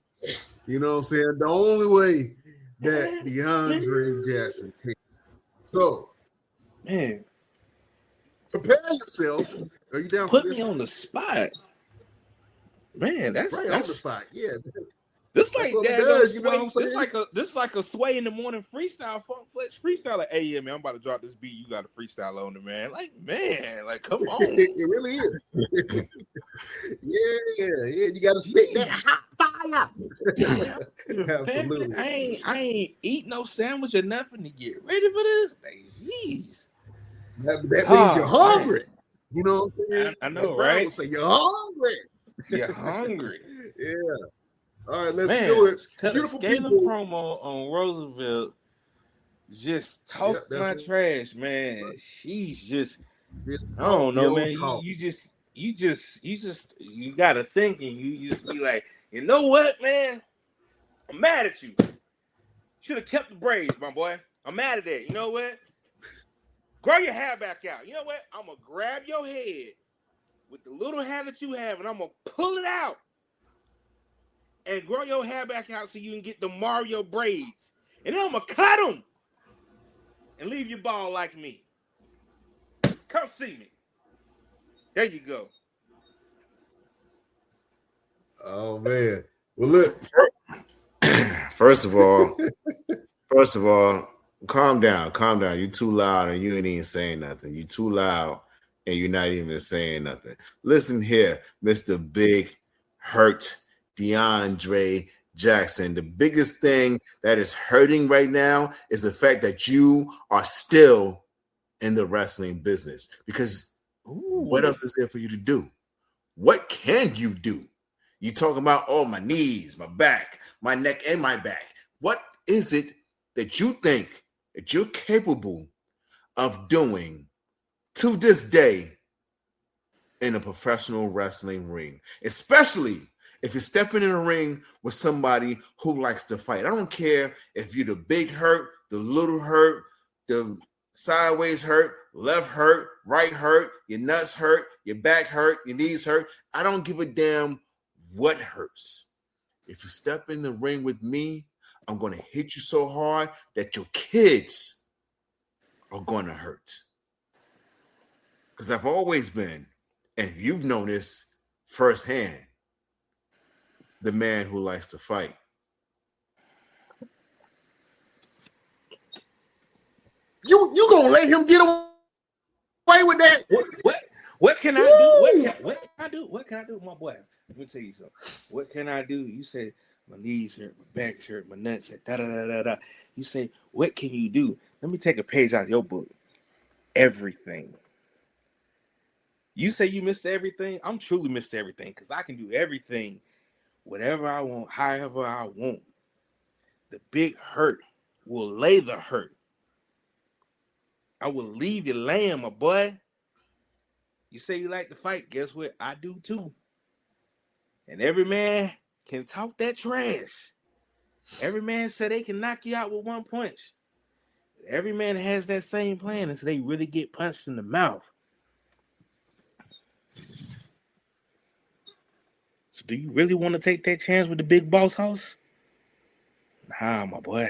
You know what I'm saying? The only way that DeAndre Jackson can. So, man, prepare yourself. Are you down Put for this? me on the spot. Man, that's right on the spot. Yeah. This like that. Does, you know what I'm saying? This is like a sway in the morning freestyle, funk flex freestyle. Like, hey, yeah, man, I'm about to drop this beat. You got a freestyle on it, man. Like, come on. It really is. yeah. You got to spit that hot fire. Absolutely. Man, I ain't eat no sandwich or nothing to get ready for this. Like, jeez. That means you're hungry. Man. You know what I'm saying? I know, right? Say you're hungry. You're hungry. Yeah. All right, let's do it. Beautiful people. Promo on Roosevelt just talk my trash, man. She's just I don't know, man. You gotta think and you just be like, you know what, man? I'm mad at you. Should have kept the braids, my boy. I'm mad at that. You know what? Grow your hair back out. You know what? I'm going to grab your head with the little hair that you have, and I'm going to pull it out and grow your hair back out so you can get the Mario braids. And then I'm going to cut them and leave you bald like me. Come see me. There you go. Oh, man. Well, look. First of all, calm down. You're too loud and you ain't even saying nothing. You're too loud and you're not even saying nothing. Listen here, Mr. Big Hurt DeAndre Jackson. The biggest thing that is hurting right now is the fact that you are still in the wrestling business, because what else is there for you to do? What can you do? You talk about, oh, my knees, my back, my neck, and my back. What is it that you think that you're capable of doing to this day in a professional wrestling ring, especially if you're stepping in a ring with somebody who likes to fight? I don't care if you're the big hurt, the little hurt, the sideways hurt, left hurt, right hurt, your nuts hurt, your back hurt, your knees hurt. I don't give a damn what hurts. If you step in the ring with me, I'm going to hit you so hard that your kids are going to hurt. Because I've always been, and you've known this firsthand, the man who likes to fight. You gonna let him get away with that? What can I do? What can I do, my boy? Let me tell you something. What can I do? You said my knees hurt, my back hurt, my nuts hurt, da da da da da. You say, what can you do? Let me take a page out of your book. Everything. You say you missed everything. I'm truly missed everything, because I can do everything, whatever I want, however I want. The big hurt will lay the hurt. I will leave you laying, my boy. You say you like to fight. Guess what? I do too. And every man can talk that trash. Every man said they can knock you out with one punch. Every man has that same plan until they really get punched in the mouth. So do you really want to take that chance with the big Boss Hoss? Nah, my boy.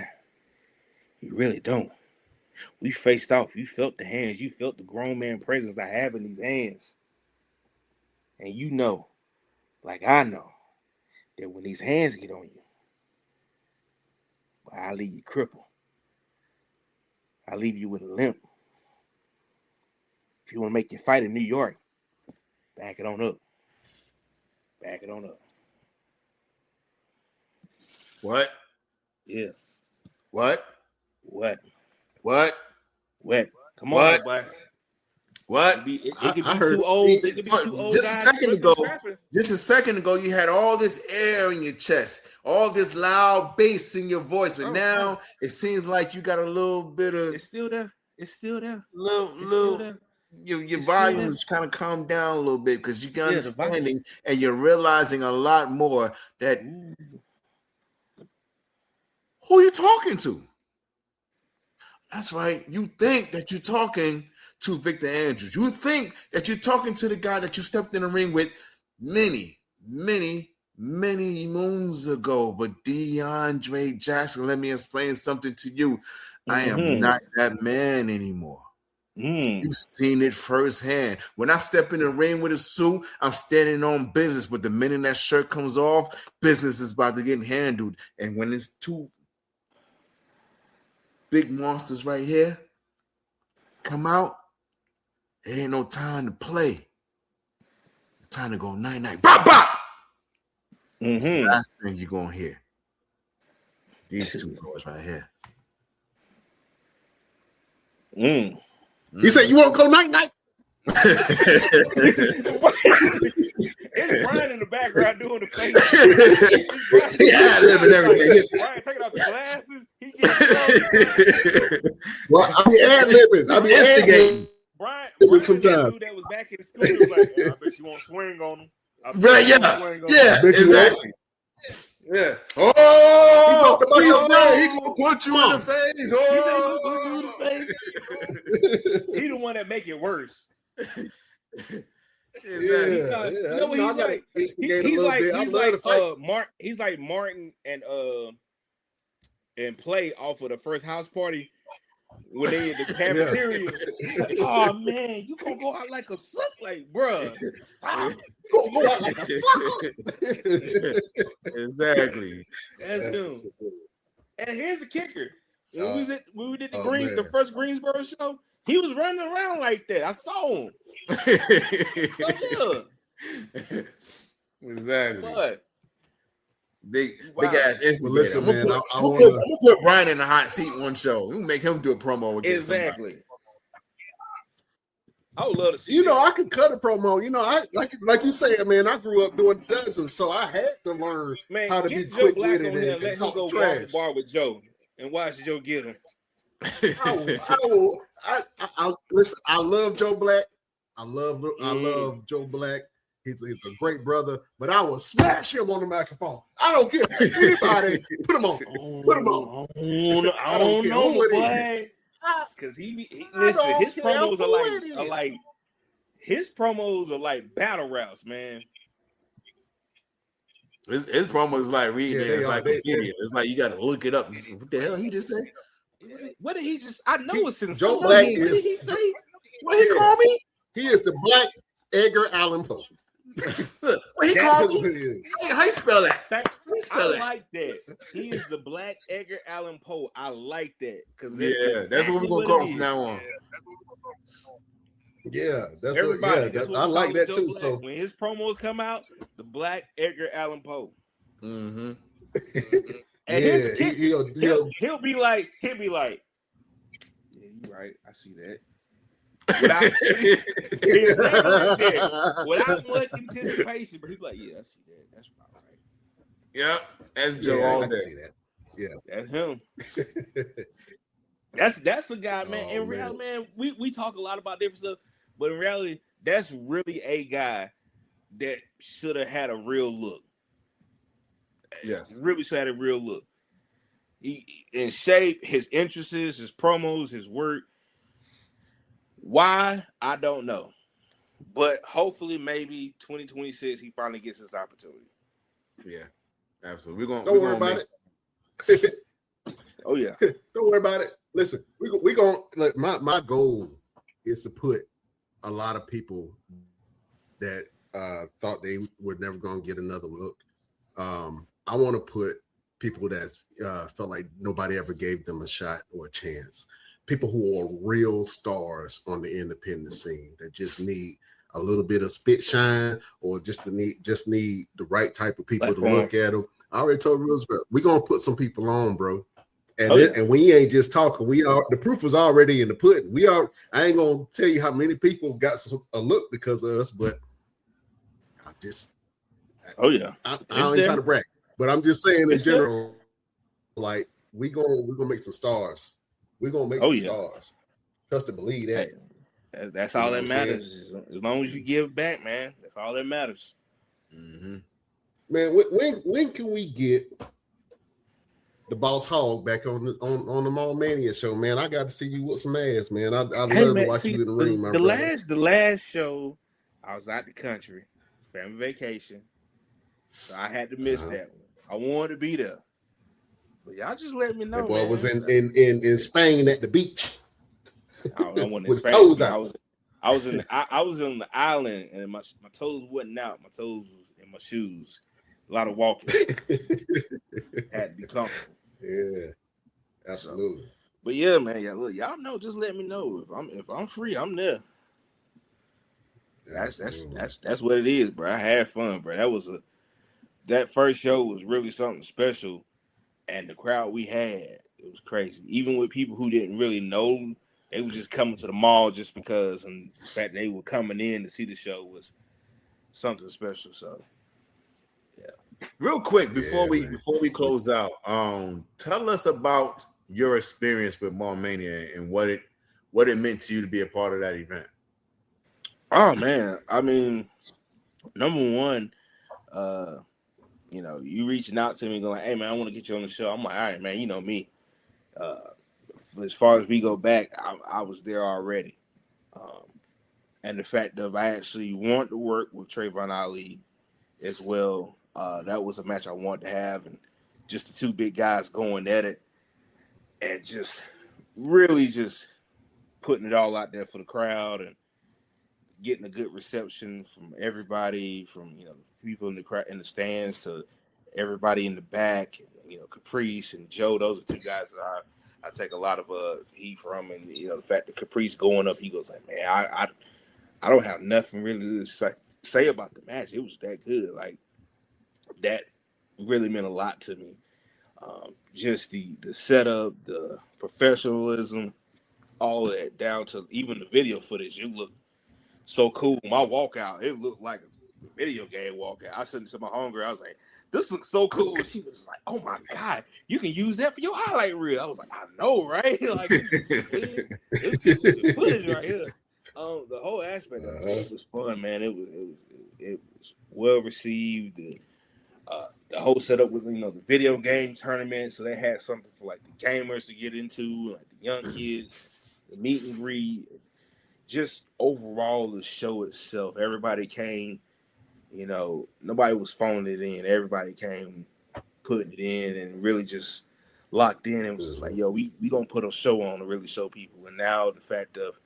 You really don't. We faced off. You felt the hands. You felt the grown man presence I have in these hands. And you know, like I know, that when these hands get on you, I'll leave you crippled. I'll leave you with a limp. If you want to make your fight in New York, back it on up. Back it on up. What? Yeah. What? What? Come on, boy. What? It could be too old. It could be too old. Just a second ago, you had all this air in your chest, all this loud bass in your voice, but now it seems like you got a little bit of. It's still there. Little. Your volume is kind of calmed down a little bit because you're understanding and you're realizing a lot more that who you talking to. That's right. You think that you're talking to Victor Andrews. You think that you're talking to the guy that you stepped in the ring with many moons ago. But DeAndre Jackson, let me explain something to you. I am not that man anymore. You've seen it firsthand. When I step in the ring with a suit, I'm standing on business. But the minute that shirt comes off, business is about to get handled. And when it's two big monsters right here come out, it ain't no time to play. It's time to go night-night. Bop, bop! That's the last thing you're going to hear. These two boys right here. He said, you won't go night-night? It's Brian in the background doing the face. Yeah, living everything. Brian taking off the glasses. He getting well, I be ad-libbing. I be instigating. Brian sometimes. That was back in school. He was like, I bet you won't swing on him. Right, yeah, exactly. Yeah. He talked about your brother. He gonna punch you in the face. He the one that make it worse. Exactly. He's like Martin and Play off of the first house party when they in the cafeteria. He's like, oh man, you gonna go out like a suck, like, bruh, stop. You gonna go out like a sucker. Exactly. That's him. And here's the kicker. When we did the first Greensboro show, he was running around like that. I saw him. Exactly. What? Big ass instigator. Well, listen, man, I'm gonna put Brian in the hot seat one show. We'll make him do a promo again. Exactly. I would love to see. I could cut a promo. I like you said, man. I grew up doing dozens, so I had to learn how to be quick with it and let him go trash. walk the bar with Joe and watch Joe get him. Listen. I love Joe Black. I love Joe Black. He's a great brother, but I will smash him on the microphone. I don't care. Anybody, put him on. Put him on. I don't know, boy. Because listen, his promos are like his promos are like battle raps, man. His promo is like reading it. It's like it's like you got to look it up. What the hell he just said? What did he just? I know it's in Joe Black. What did he say? What he call me? He is the Black Edgar Allan Poe. What he call me? How you spell that? I like that. He is the Black Edgar Allan Poe. I like that because that's what we're gonna call him from now on. Yeah, that's everybody. What I like that too. Black. So when his promos come out, the Black Edgar Allan Poe. Mm-hmm. And he'll be like, yeah, you right. I see that. Without much anticipation, but he's like, yeah, I see that. That's about right. Yeah, that's Joe all day. See that. Yeah, that's him. that's the guy, man. In reality, man, we talk a lot about different stuff, but in reality, that's really a guy that should have had a real look. Yes, really should have had a real look. He in shape, his interests, his promos, his work. Why? I don't know. But hopefully, maybe 2026, he finally gets his opportunity. Yeah, absolutely. Don't worry about it. Oh, yeah. Don't worry about it. Listen, we going to, my goal is to put a lot of people that thought they were never going to get another look. I want to put people that felt like nobody ever gave them a shot or a chance. People who are real stars on the independent scene that just need a little bit of spit shine or just need the right type of people to look at them. I already told Roosevelt, we're gonna put some people on, bro. And and we ain't just talking. The proof was already in the pudding. I ain't gonna tell you how many people got a look because of us, but I don't even try to brag, but I'm just saying in general, like we're gonna make some stars. We're gonna make some stars. Trust to believe that. Hey, that's all that matters. As long as you give back, man, that's all that matters. Mm-hmm. Man, when can we get the Boss Hog back on the Mall Mania show, man? I got to see you with some ass, man. I love to watch you in the ring, my brother. The last show, I was out the country, family vacation, so I had to miss that one. I wanted to be there. But y'all just let me know. That boy was in Spain at the beach. I wasn't in Spain. Toes out. I was on the island and my toes wasn't out. My toes was in my shoes. A lot of walking. Had to be comfortable. Yeah, absolutely. But yeah, man, look, y'all know. Just let me know if I'm free. I'm there. That's what it is, bro. I had fun, bro. That first show was really something special. And the crowd we had, it was crazy. Even with people who didn't really know, they were just coming to the mall just because, and the fact they were coming in to see the show was something special. So, yeah. Real quick before we close out, tell us about your experience with Mall Mania and what it meant to you to be a part of that event. Oh man, I mean, number one, you reaching out to me going like, hey man, I want to get you on the show. I'm like, all right, man, you know me. As far as we go back, I was there already. And the fact of I actually want to work with Trayvon Ali as well. That was a match I wanted to have, and just the two big guys going at it, and just really just putting it all out there for the crowd and getting a good reception from everybody, from people in the crowd in the stands to everybody in the back. Caprice and Joe, those are two guys that I take a lot of heat from, and the fact that Caprice going up, he goes like, man, I don't have nothing really to say about the match. It was that good. Like, that really meant a lot to me. Just the setup, the professionalism, all of that, down to even the video footage. It looked so cool. My walkout, it looked like a video game walkout. I said to my homegirl, I was like, this looks so cool. She was like, oh my God, you can use that for your highlight reel. I was like, I know, right? Like, it's good footage right here. The whole aspect of it was fun, man. It was well received. The whole setup with the video game tournament, so they had something for like the gamers to get into, like the young kids, the meet and greet. Just overall, the show itself, everybody came. Nobody was phoning it in. Everybody came putting it in and really just locked in. And was just like, yo, we gonna put a show on to really show people. And now the fact of,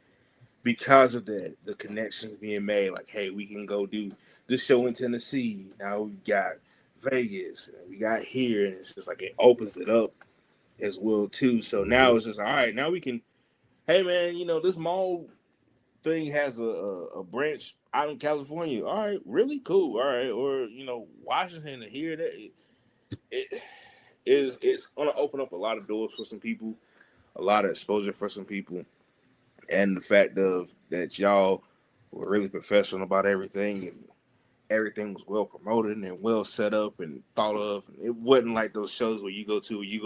because of that, the connections being made, like, hey, we can go do this show in Tennessee. Now we got Vegas, and we got here, and it's just like it opens it up as well too. So now it's just all right. Now we can, hey man, this mall thing has a branch out in California. All right, really cool. All right, or Washington, to hear that it's gonna open up a lot of doors for some people, a lot of exposure for some people. And the fact of that y'all were really professional about everything, and everything was well promoted and well set up and thought of. It wasn't like those shows where you go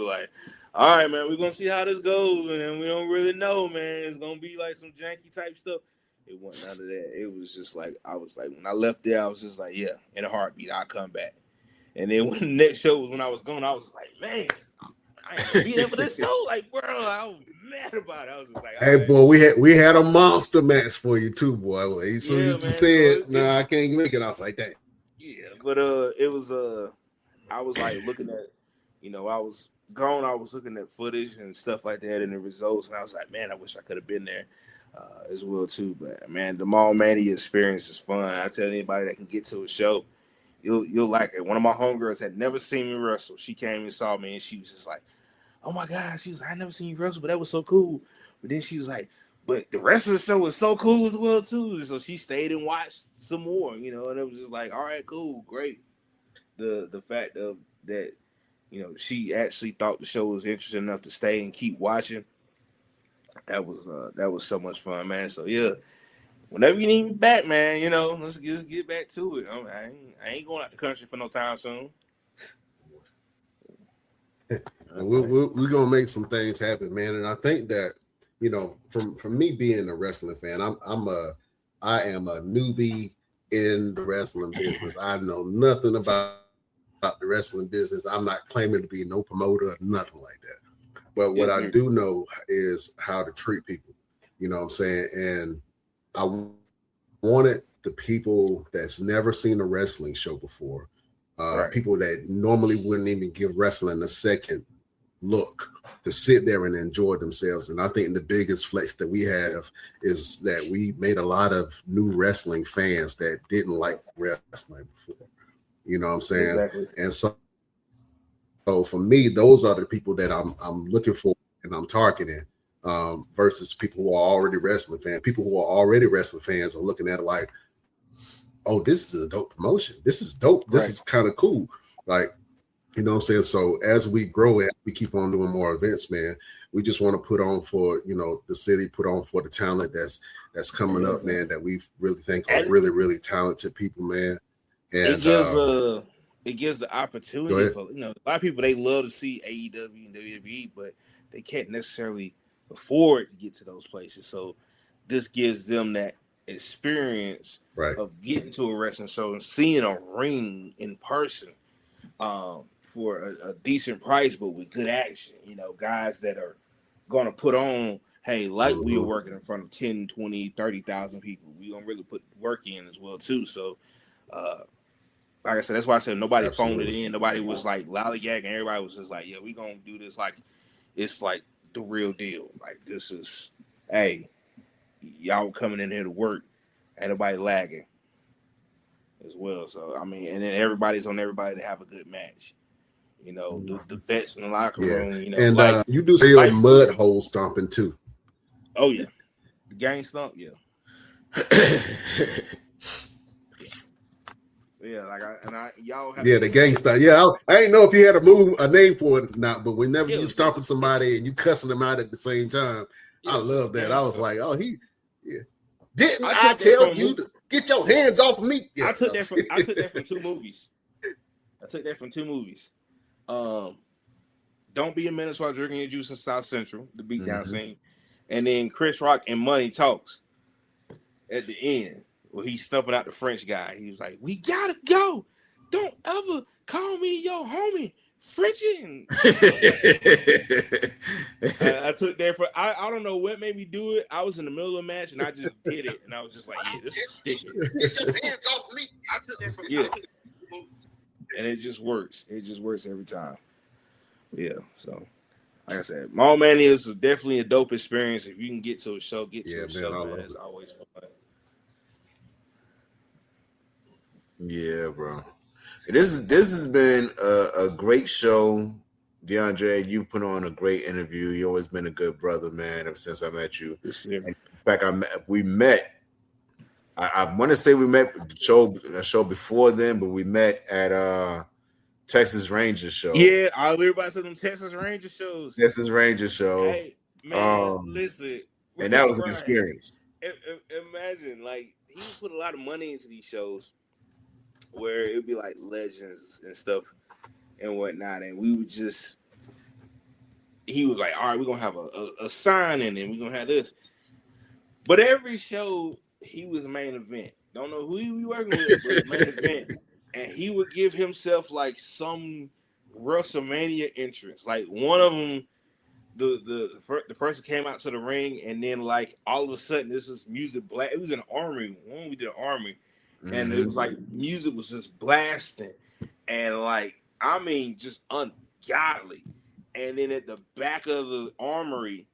like, all right, man, we're going to see how this goes, and then we don't really know, man. It's going to be like some janky type stuff. It wasn't none of that. It was just like, I was like, when I left there, I was just like, yeah, in a heartbeat, I'll come back. And then when the next show was when I was gone, I was like, man, I ain't gonna be there for this show. Like, bro, I was mad about it. I was just like, hey, right. boy, we had a monster match for you too, boy. As soon as you said, "No, I can't make it," I was like, "Dang." Yeah, but it was I was like looking at, I was gone. I was looking at footage and stuff like that, and the results, and I was like, man, I wish I could have been there as well too. But man, the Mall Mania experience is fun. I tell anybody that can get to a show, you'll like it. One of my homegirls had never seen me wrestle. She came and saw me, and she was just like, oh my God, she was like, I never seen you wrestle, but that was so cool. But then she was like, but the rest of the show was so cool as well too. So she stayed and watched some more, and it was just like, all right, cool, great. The fact of that, she actually thought the show was interesting enough to stay and keep watching. That was so much fun, man. So yeah, whenever you need me back, man, let's just get back to it. I ain't going out the country for no time soon. We're gonna make some things happen, man. And I think that from me being a wrestling fan, I am a newbie in the wrestling business. I know nothing about the wrestling business. I'm not claiming to be no promoter or nothing like that. But what I do know is how to treat people. You know what I'm saying? And I wanted the people that's never seen a wrestling show before, people that normally wouldn't even give wrestling a second look, to sit there and enjoy themselves. And I think the biggest flex that we have is that we made a lot of new wrestling fans that didn't like wrestling before. You know what I'm saying? Exactly. And so for me, those are the people that I'm looking for and I'm targeting, versus people who are already wrestling fans. People who are already wrestling fans are looking at it like, oh, this is a dope promotion. This is dope. This is kind of cool. Like, you know what I'm saying? So as we grow and we keep on doing more events, man, we just want to put on for, the city, put on for the talent that's coming up, man, that we really think are really, really talented people, man. And it gives the opportunity for, a lot of people, they love to see AEW and WWE, but they can't necessarily afford to get to those places. So this gives them that experience of getting to a wrestling show and seeing a ring in person. for a decent price, but with good action. You know, guys that are going to put on, hey, like we are working in front of 10, 20, 30,000 people. We going to really put work in as well, too. So, like I said, that's why I said nobody phoned it in. Nobody was like lollygagging. Everybody was just like, yeah, we going to do this like it's like the real deal. Like, this is, hey, y'all coming in here to work. Ain't nobody lagging as well. So, I mean, and then everybody's on everybody to have a good match. You know, the vets in the locker room, you know. And you do say your mud hole stomping too. Oh, yeah. The gang stomp, yeah. Yeah, like y'all have the gang stomp. Yeah, I ain't know if you had a name for it or not, but whenever you stomping somebody and you cussing them out at the same time, I love that. I was like, oh, didn't I tell you to get your hands off of me? Yeah, I took that from two movies. Don't Be a Menace While Drinking Your Juice in South Central, the beatdown scene. And then Chris Rock and Money Talks at the end, where he's stumping out the French guy. He was like, we gotta go. Don't ever call me your homie, Frenchie. I took that for, I don't know what made me do it. I was in the middle of a match and I just did it. And I was just like, yeah, this is sticking. Get your hands off me. I took that from and it just works. It just works every time. Yeah, so like I said, Mall Mania is definitely a dope experience. If you can get to a show, show, man. It's always fun. Yeah, bro. This has been a great show. DeAndre, you put on a great interview. You always been a good brother, man, ever since I met you. In fact, we met. I want to say we met a show before then, but we met at Texas Rangers show. Yeah, I heard about some of them Texas Rangers shows. Texas Rangers show. Hey, man, listen. And that was an experience. Imagine, like, he put a lot of money into these shows where it'd be like legends and stuff and whatnot. And we would just, he was like, all right, we're going to have a signing and we're going to have this. But every show, he was main event. Don't know who he was working with, but main event. And he would give himself like some WrestleMania entrance. Like one of them, the person came out to the ring, and then like all of a sudden, this is music blast. It was an army. When we did an army, and it was like music was just blasting, and like I mean, just ungodly. And then at the back of the armory,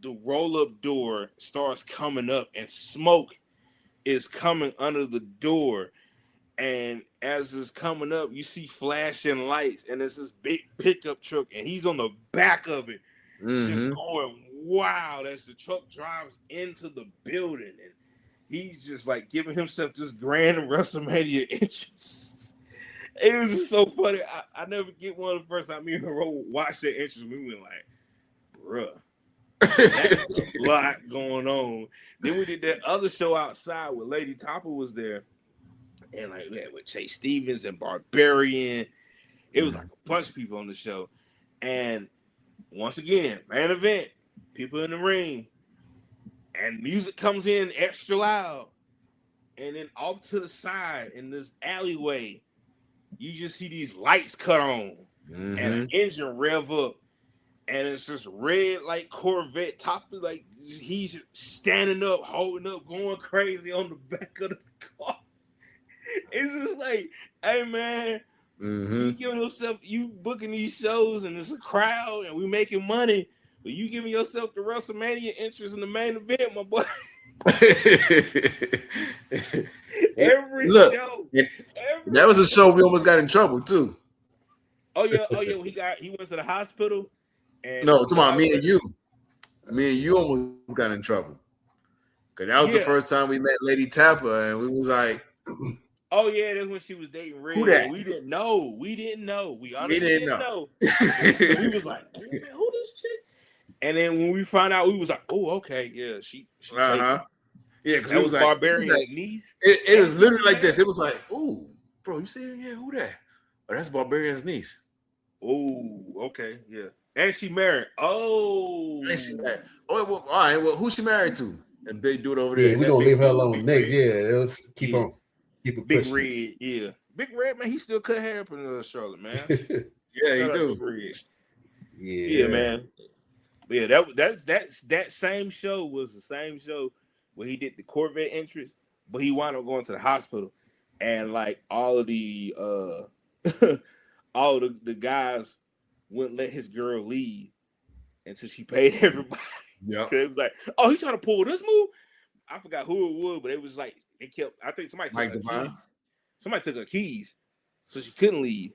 the roll-up door starts coming up, and smoke is coming under the door. And as it's coming up, you see flashing lights, and it's this big pickup truck, and he's on the back of it, just going wow. As the truck drives into the building, and he's just like giving himself this grand WrestleMania entrance. It was just so funny. I never get one of the first time me and Hero watched that entrance. We were like, bruh, that's a lot going on. Then we did that other show outside where Lady Topper was there. And like we had with Chase Stevens and Barbarian. It was like a bunch of people on the show. And once again, main event, people in the ring, and music comes in extra loud. And then off to the side in this alleyway, you just see these lights cut on and an engine rev up. And it's this red like Corvette top, like he's standing up, holding up, going crazy on the back of the car. It's just like, hey man, you giving yourself, you booking these shows and it's a crowd and we making money, but you giving yourself the WrestleMania entrance in the main event, my boy. Show. That was a show we almost got in trouble too. Oh yeah. He went to the hospital. And no, it's about me and you. Me and you almost got in trouble. Cause that was the first time we met Lady Tapper, and we was like, oh yeah, that's when she was dating Red. We didn't know. We honestly didn't know. We was like, hey, man, who this chick? And then when we found out, we was like, oh, okay, yeah, she yeah, because that was like, Barbarian's niece. It was literally like this. It was like, oh, bro, you see, yeah, who that? Oh, that's Barbarian's niece. Oh, okay, yeah. And she married. Oh. And she married. Oh, well, all right. Well, who's she married to? And they do it over there. Yeah, we're gonna leave her alone next. Yeah, let's keep on. Keep it Big pushing. Red, yeah. Big Red, man, he still cut hair up in Charlotte, man. Yeah, you Shout out do. Big Red. Yeah, Yeah, man. But yeah, that same show was the same show where he did the Corvette entrance, but he wound up going to the hospital, and like all of the all the guys wouldn't let his girl leave until she paid everybody. Yep. It was like, oh, he's trying to pull this move. I forgot who it was, but it was like they kept. I think somebody took her keys. Somebody took her keys, so she couldn't leave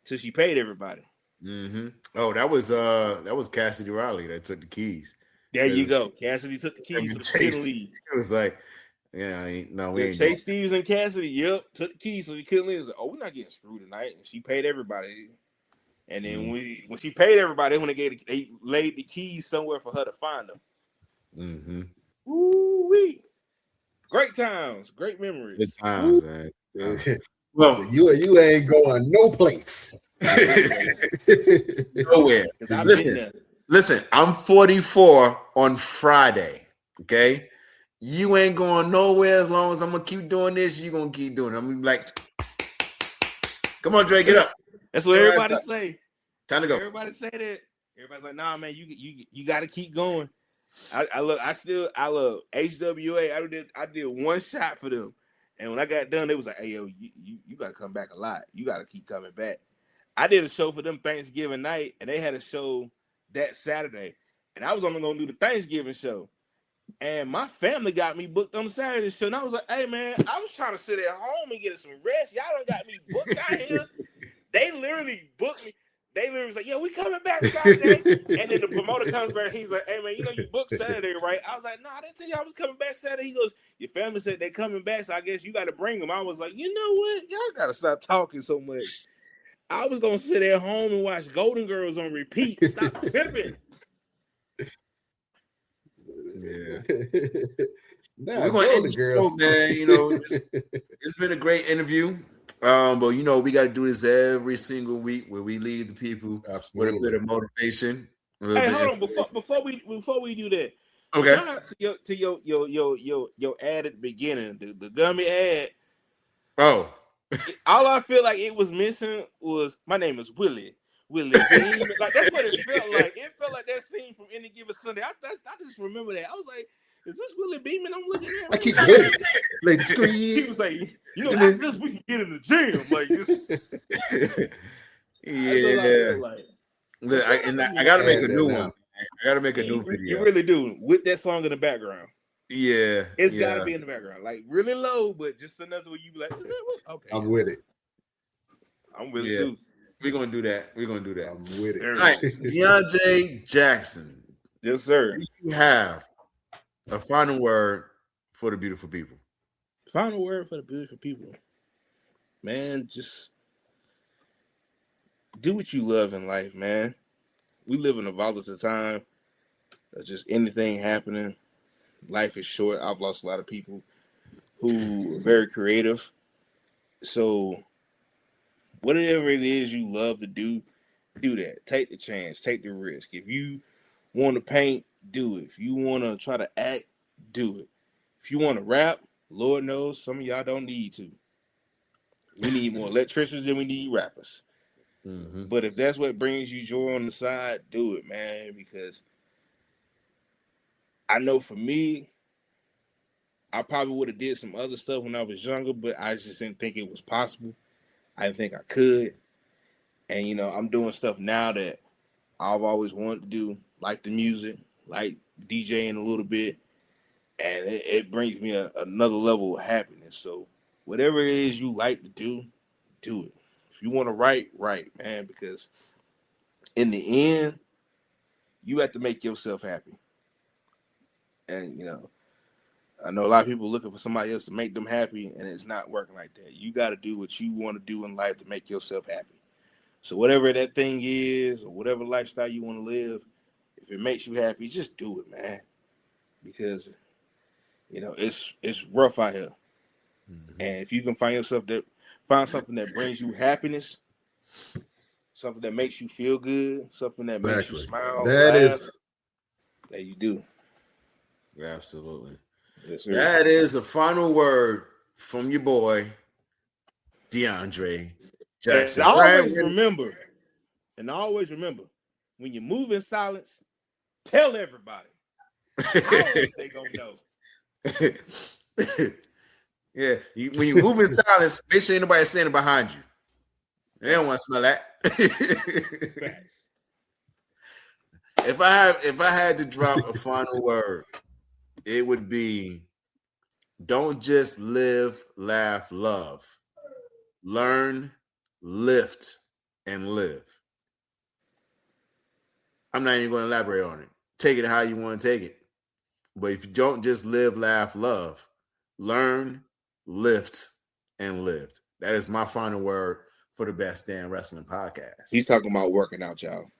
till she paid everybody. Mm-hmm. Oh, that was Cassidy Riley that took the keys. There you go. Cassidy took the keys, so she couldn't leave. It was like, yeah, we ain't. Chase Stevens and Cassidy, yep, took the keys, so he couldn't leave. It was like, oh, we're not getting screwed tonight, and she paid everybody. And then when she paid everybody, when they laid the keys somewhere for her to find them. Mm-hmm. Woo-wee. Great times, great memories. Good times, man. Well, you ain't going no place. Nowhere. Listen, I'm 44 on Friday. Okay. You ain't going nowhere as long as I'm gonna keep doing this. You're gonna keep doing it. I'm gonna be like, come on, Dre, get up. That's what everybody say. Time to go. Everybody say that. Everybody's like, nah, man, you gotta keep going. I love HWA. I did one shot for them. And when I got done, they was like, hey, yo, you got to come back a lot. You got to keep coming back. I did a show for them Thanksgiving night, and they had a show that Saturday. And I was only going to do the Thanksgiving show. And my family got me booked on Saturday show. And I was like, hey, man, I was trying to sit at home and get some rest. Y'all done got me booked out here. They literally booked me. They literally was like, yeah, we coming back Saturday. And then the promoter comes back. He's like, hey, man, you know you booked Saturday, right? I was like, no, I didn't tell you I was coming back Saturday. He goes, your family said they're coming back, so I guess you got to bring them. I was like, you know what? Y'all got to stop talking so much. I was going to sit at home and watch Golden Girls on repeat. Stop tripping. Yeah. We're going to end the show, man. You know, it's been a great interview. But you know, we got to do this every single week where we leave the people with a bit of motivation. Hey, hold on, before we do that, okay. Shout out to your ad at the beginning, the gummy ad. Oh, all I feel like it was missing was my name is Willie. Like that's what it felt like. It felt like that scene from Any Given Sunday. I just remember that. I was like, is this Willie Beeman I'm looking at? I keep hitting like the screen. He was like, you know, after this we can get in the gym. Like this. Yeah. I gotta make a new one. I gotta make a new video. You really do with that song in the background. Yeah. It's gotta be in the background. Like really low, but just enough where you be like, is that what? Okay. I'm with it. I'm with it too. We're gonna do that. I'm with it. All right, DeAndre Jackson. Yes, sir. You have a final word for the beautiful people. Final word for the beautiful people. Man, just do what you love in life, man. We live in a volatile time. Just anything happening. Life is short. I've lost a lot of people who are very creative. So whatever it is you love to do that. Take the chance. Take the risk. If you want to paint, do it. If you want to try to act, do it. If you want to rap, Lord knows some of y'all don't need to. We need more electricians than we need rappers. Mm-hmm. But if that's what brings you joy on the side, do it, man. Because I know for me, I probably would have did some other stuff when I was younger, but I just didn't think it was possible. I didn't think I could. And, you know, I'm doing stuff now that I've always wanted to do, like the music, like DJing a little bit. And it brings me another level of happiness. So whatever it is you like to do it. If you want to write, man, because in the end, you have to make yourself happy. And, you know, I know a lot of people looking for somebody else to make them happy, and it's not working like that. You got to do what you want to do in life to make yourself happy. So whatever that thing is, or whatever lifestyle you want to live, if it makes you happy, just do it, man. Because, you know, it's rough out here. Mm-hmm. And if you can find something that brings you happiness, something that makes you feel good, something that makes you smile, that you do. Absolutely. Yes, sir. That is the final word from your boy, DeAndre And Jackson. always remember, when you move in silence, tell everybody. How else they gonna know? Yeah, when you move in silence, make sure ain't nobody standing behind you. They don't want to smell that. Facts. If I had to drop a final word, it would be: don't just live, laugh, love. Learn, lift, and live. I'm not even going to elaborate on it. Take it how you want to take it. But if you don't just live, laugh, love, learn, lift, and live. That is my final word for the Best Damn Wrestling Podcast. He's talking about working out, y'all.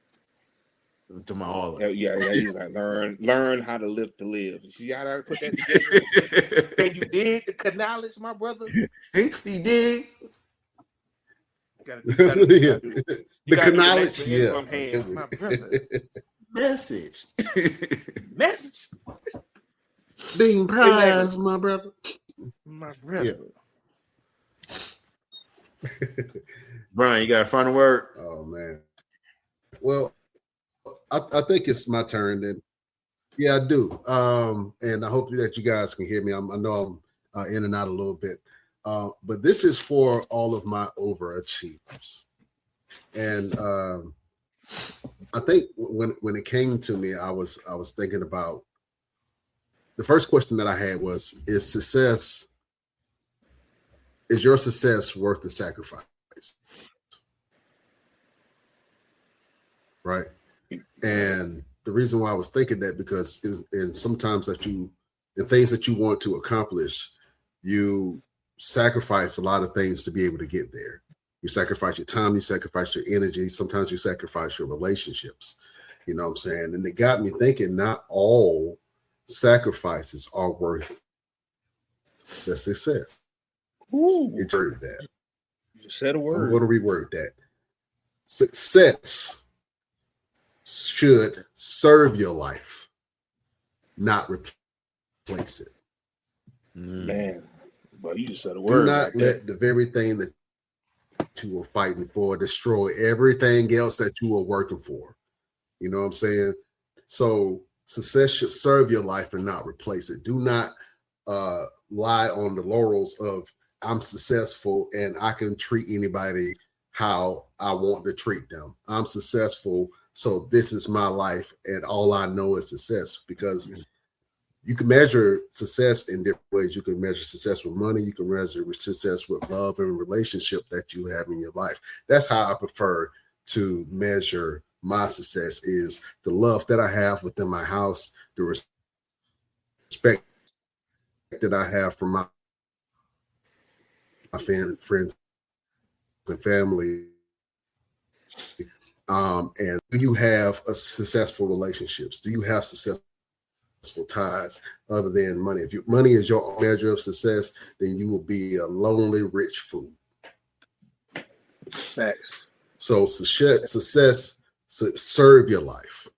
To my all. Yeah. He's like, learn how to live to live. See how I put that together? And you did the knowledge, my brother. He did. The knowledge, yeah. From hands, my brother. Message. Being prized, my brother. My brother. Yeah. Brian, you got a final word? Oh man. Well, I think it's my turn then. Yeah, I do. And I hope that you guys can hear me. I know I'm in and out a little bit. But this is for all of my overachievers. And I think when it came to me, I was thinking about the first question that I had was, is your success worth the sacrifice? Right. And the reason why I was thinking that because sometimes in things that you want to accomplish, you sacrifice a lot of things to be able to get there. You sacrifice your time, you sacrifice your energy. Sometimes you sacrifice your relationships. You know what I'm saying? And it got me thinking, not all sacrifices are worth the success. Ooh. It's heard that. You said a word. I'm going to reword that. Success should serve your life, not replace it. Man, but you just said a word. Do not let the very thing that you were fighting for destroy everything else that you were working for. You know what I'm saying? So success should serve your life and not replace it. Do not lie on the laurels of I'm successful and I can treat anybody how I want to treat them. I'm successful, so this is my life, and all I know is success. Because you can measure success in different ways. You can measure success with money. You can measure success with love and relationship that you have in your life. That's how I prefer to measure my success, is the love that I have within my house, the respect that I have from my friends and family. And do you have a successful relationships? Do you have successful ties other than money? If money is your measure of success, then you will be a lonely rich fool. Facts. So success serve your life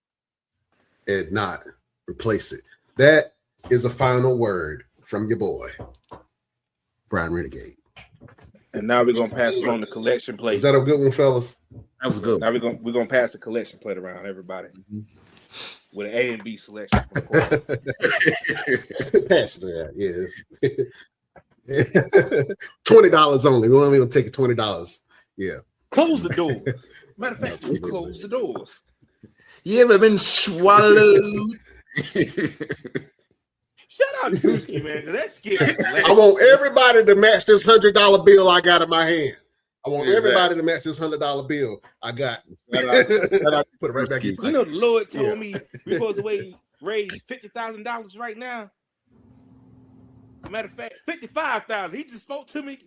and not replace it. That is a final word from your boy, Brian Renegade. And now we're gonna pass it on the collection plate. Is that a good one, fellas? That was good. Now we're gonna pass the collection plate around everybody with an A and B selection. Pass it around, yes. $20 only. We're only gonna take it $20. Yeah. Close the doors. Matter of fact, we close the doors. You ever been swallowed? Shout out Drewski, man, because that's scary. I want everybody to match this $100 bill I got in my hand. I want everybody to match this $100 bill I got. Put it right back in. You know, the Lord told me we're supposed to raise $50,000 right now. Matter of fact, $55,000. He just spoke to me.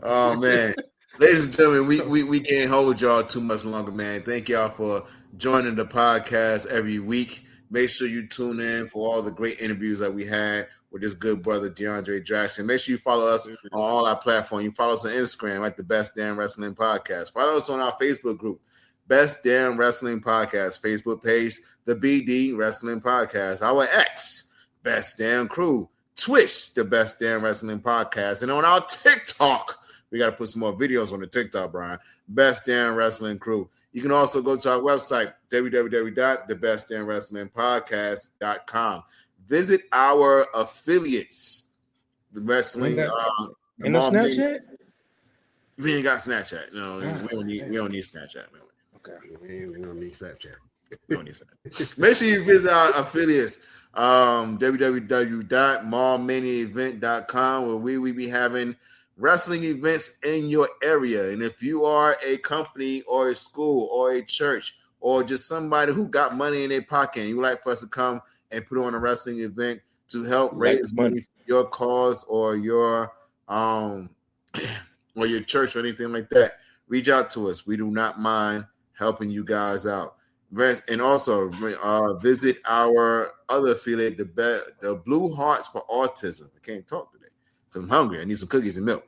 Oh man, ladies and gentlemen, we can't hold y'all too much longer, man. Thank y'all for joining the podcast every week. Make sure you tune in for all the great interviews that we had with this good brother DeAndre Jackson. Make sure you follow us on all our platforms. You follow us on Instagram at the Best Damn Wrestling Podcast. Follow us on our Facebook group, Best Damn Wrestling Podcast Facebook page, the BD Wrestling Podcast. Our X, Best Damn Crew, Twitch, the Best Damn Wrestling Podcast, and on our TikTok. We got to put some more videos on the TikTok, Brian. Best Damn Wrestling Crew. You can also go to our website, www.thebestdamnwrestlingpodcast.com. Visit our affiliates, the wrestling. And on Snapchat? We ain't got Snapchat. No, we don't need Snapchat. Man. Okay. We don't need Snapchat. We don't need Snapchat. Make sure you visit our affiliates, www.mallmaniaevent.com, where we will be having wrestling events in your area. And if you are a company or a school or a church or just somebody who got money in their pocket and you would like for us to come and put on a wrestling event to help raise money for your cause or your or your church or anything like that, reach out to us. We do not mind helping you guys out. And also visit our other affiliate, the Blue Hearts for Autism. I can't talk today because I'm hungry. I need some cookies and milk.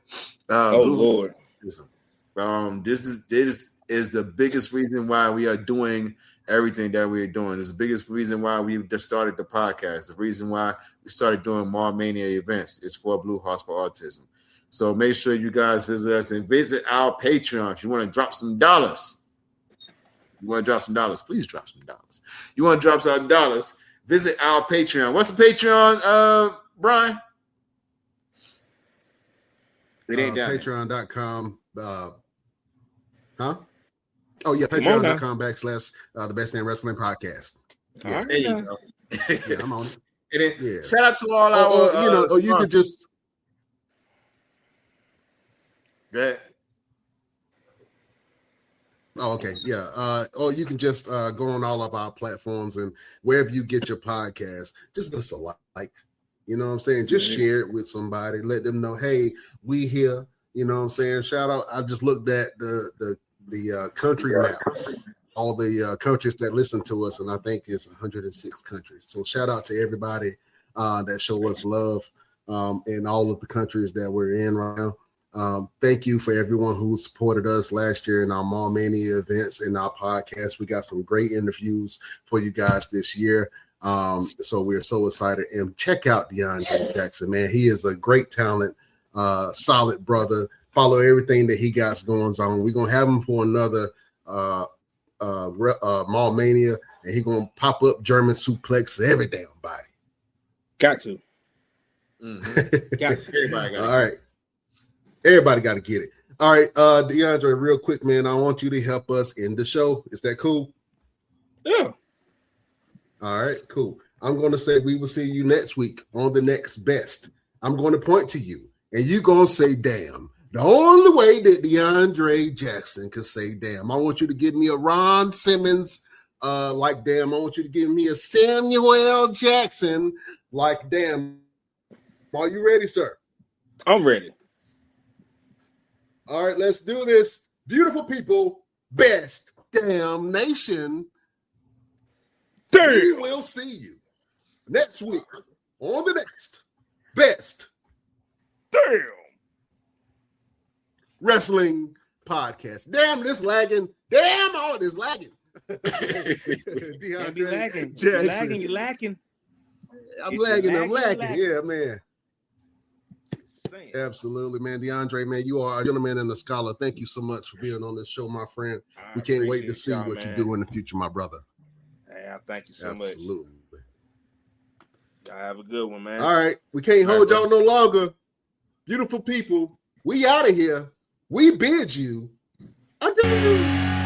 Lord. This is the biggest reason why we are doing everything that we are doing. It's the biggest reason why we just started the podcast. The reason why we started doing Mall Mania events is for Blue Hearts for Autism. So make sure you guys visit us and visit our Patreon if you want to drop some dollars. Please drop some dollars. You want to drop some dollars, visit our Patreon. What's the Patreon, Brian? It ain't down. Patreon.com. Oh, yeah. Patreon.com / the Best Damn Wrestling Podcast. Yeah, there you go. Yeah, I'm on it. Yeah. Shout out to all our you could just go ahead. Oh, okay. Yeah. Or you can just go on all of our platforms and wherever you get your podcast, just give us a like. You know what I'm saying? Just share it with somebody. Let them know, hey, we here. You know what I'm saying? Shout out. I just looked at the country map, all the countries that listen to us, and I think it's 106 countries. So shout out to everybody that show us love in all of the countries that we're in right now. Thank you for everyone who supported us last year in our Mall Mania events and our podcast. We got some great interviews for you guys this year. So we're so excited. And check out DeAndre Jackson, man. He is a great talent, solid brother. Follow everything that he got going on. We're gonna have him for another Mall Mania, and he's gonna pop up German suplex every damn body. Got to. Mm-hmm. Got to. Everybody got All right. Everybody got to get it. All right, DeAndre, real quick, man. I want you to help us end the show. Is that cool? Yeah. All right, cool. I'm going to say we will see you next week on the next best. I'm going to point to you, and you're going to say, damn. The only way that DeAndre Jackson can say, damn. I want you to give me a Ron Simmons like damn. I want you to give me a Samuel Jackson like damn. Are you ready, sir? I'm ready. All right, let's do this. Beautiful people, best damn nation. Damn. We will see you next week on the next best damn wrestling podcast. Damn, this lagging. Damn, all this lagging. DeAndre lagging. Jackson. You're lacking. I'm lagging. Yeah, man. Saying. Absolutely, man. DeAndre, man, you are a gentleman and a scholar. Thank you so much for being on this show, my friend. We can't wait to see what you do in the future, my brother. Hey, I thank you so much. Absolutely. Y'all have a good one, man. All right. We can't hold y'all no longer. Beautiful people, we out of here. We bid you adieu.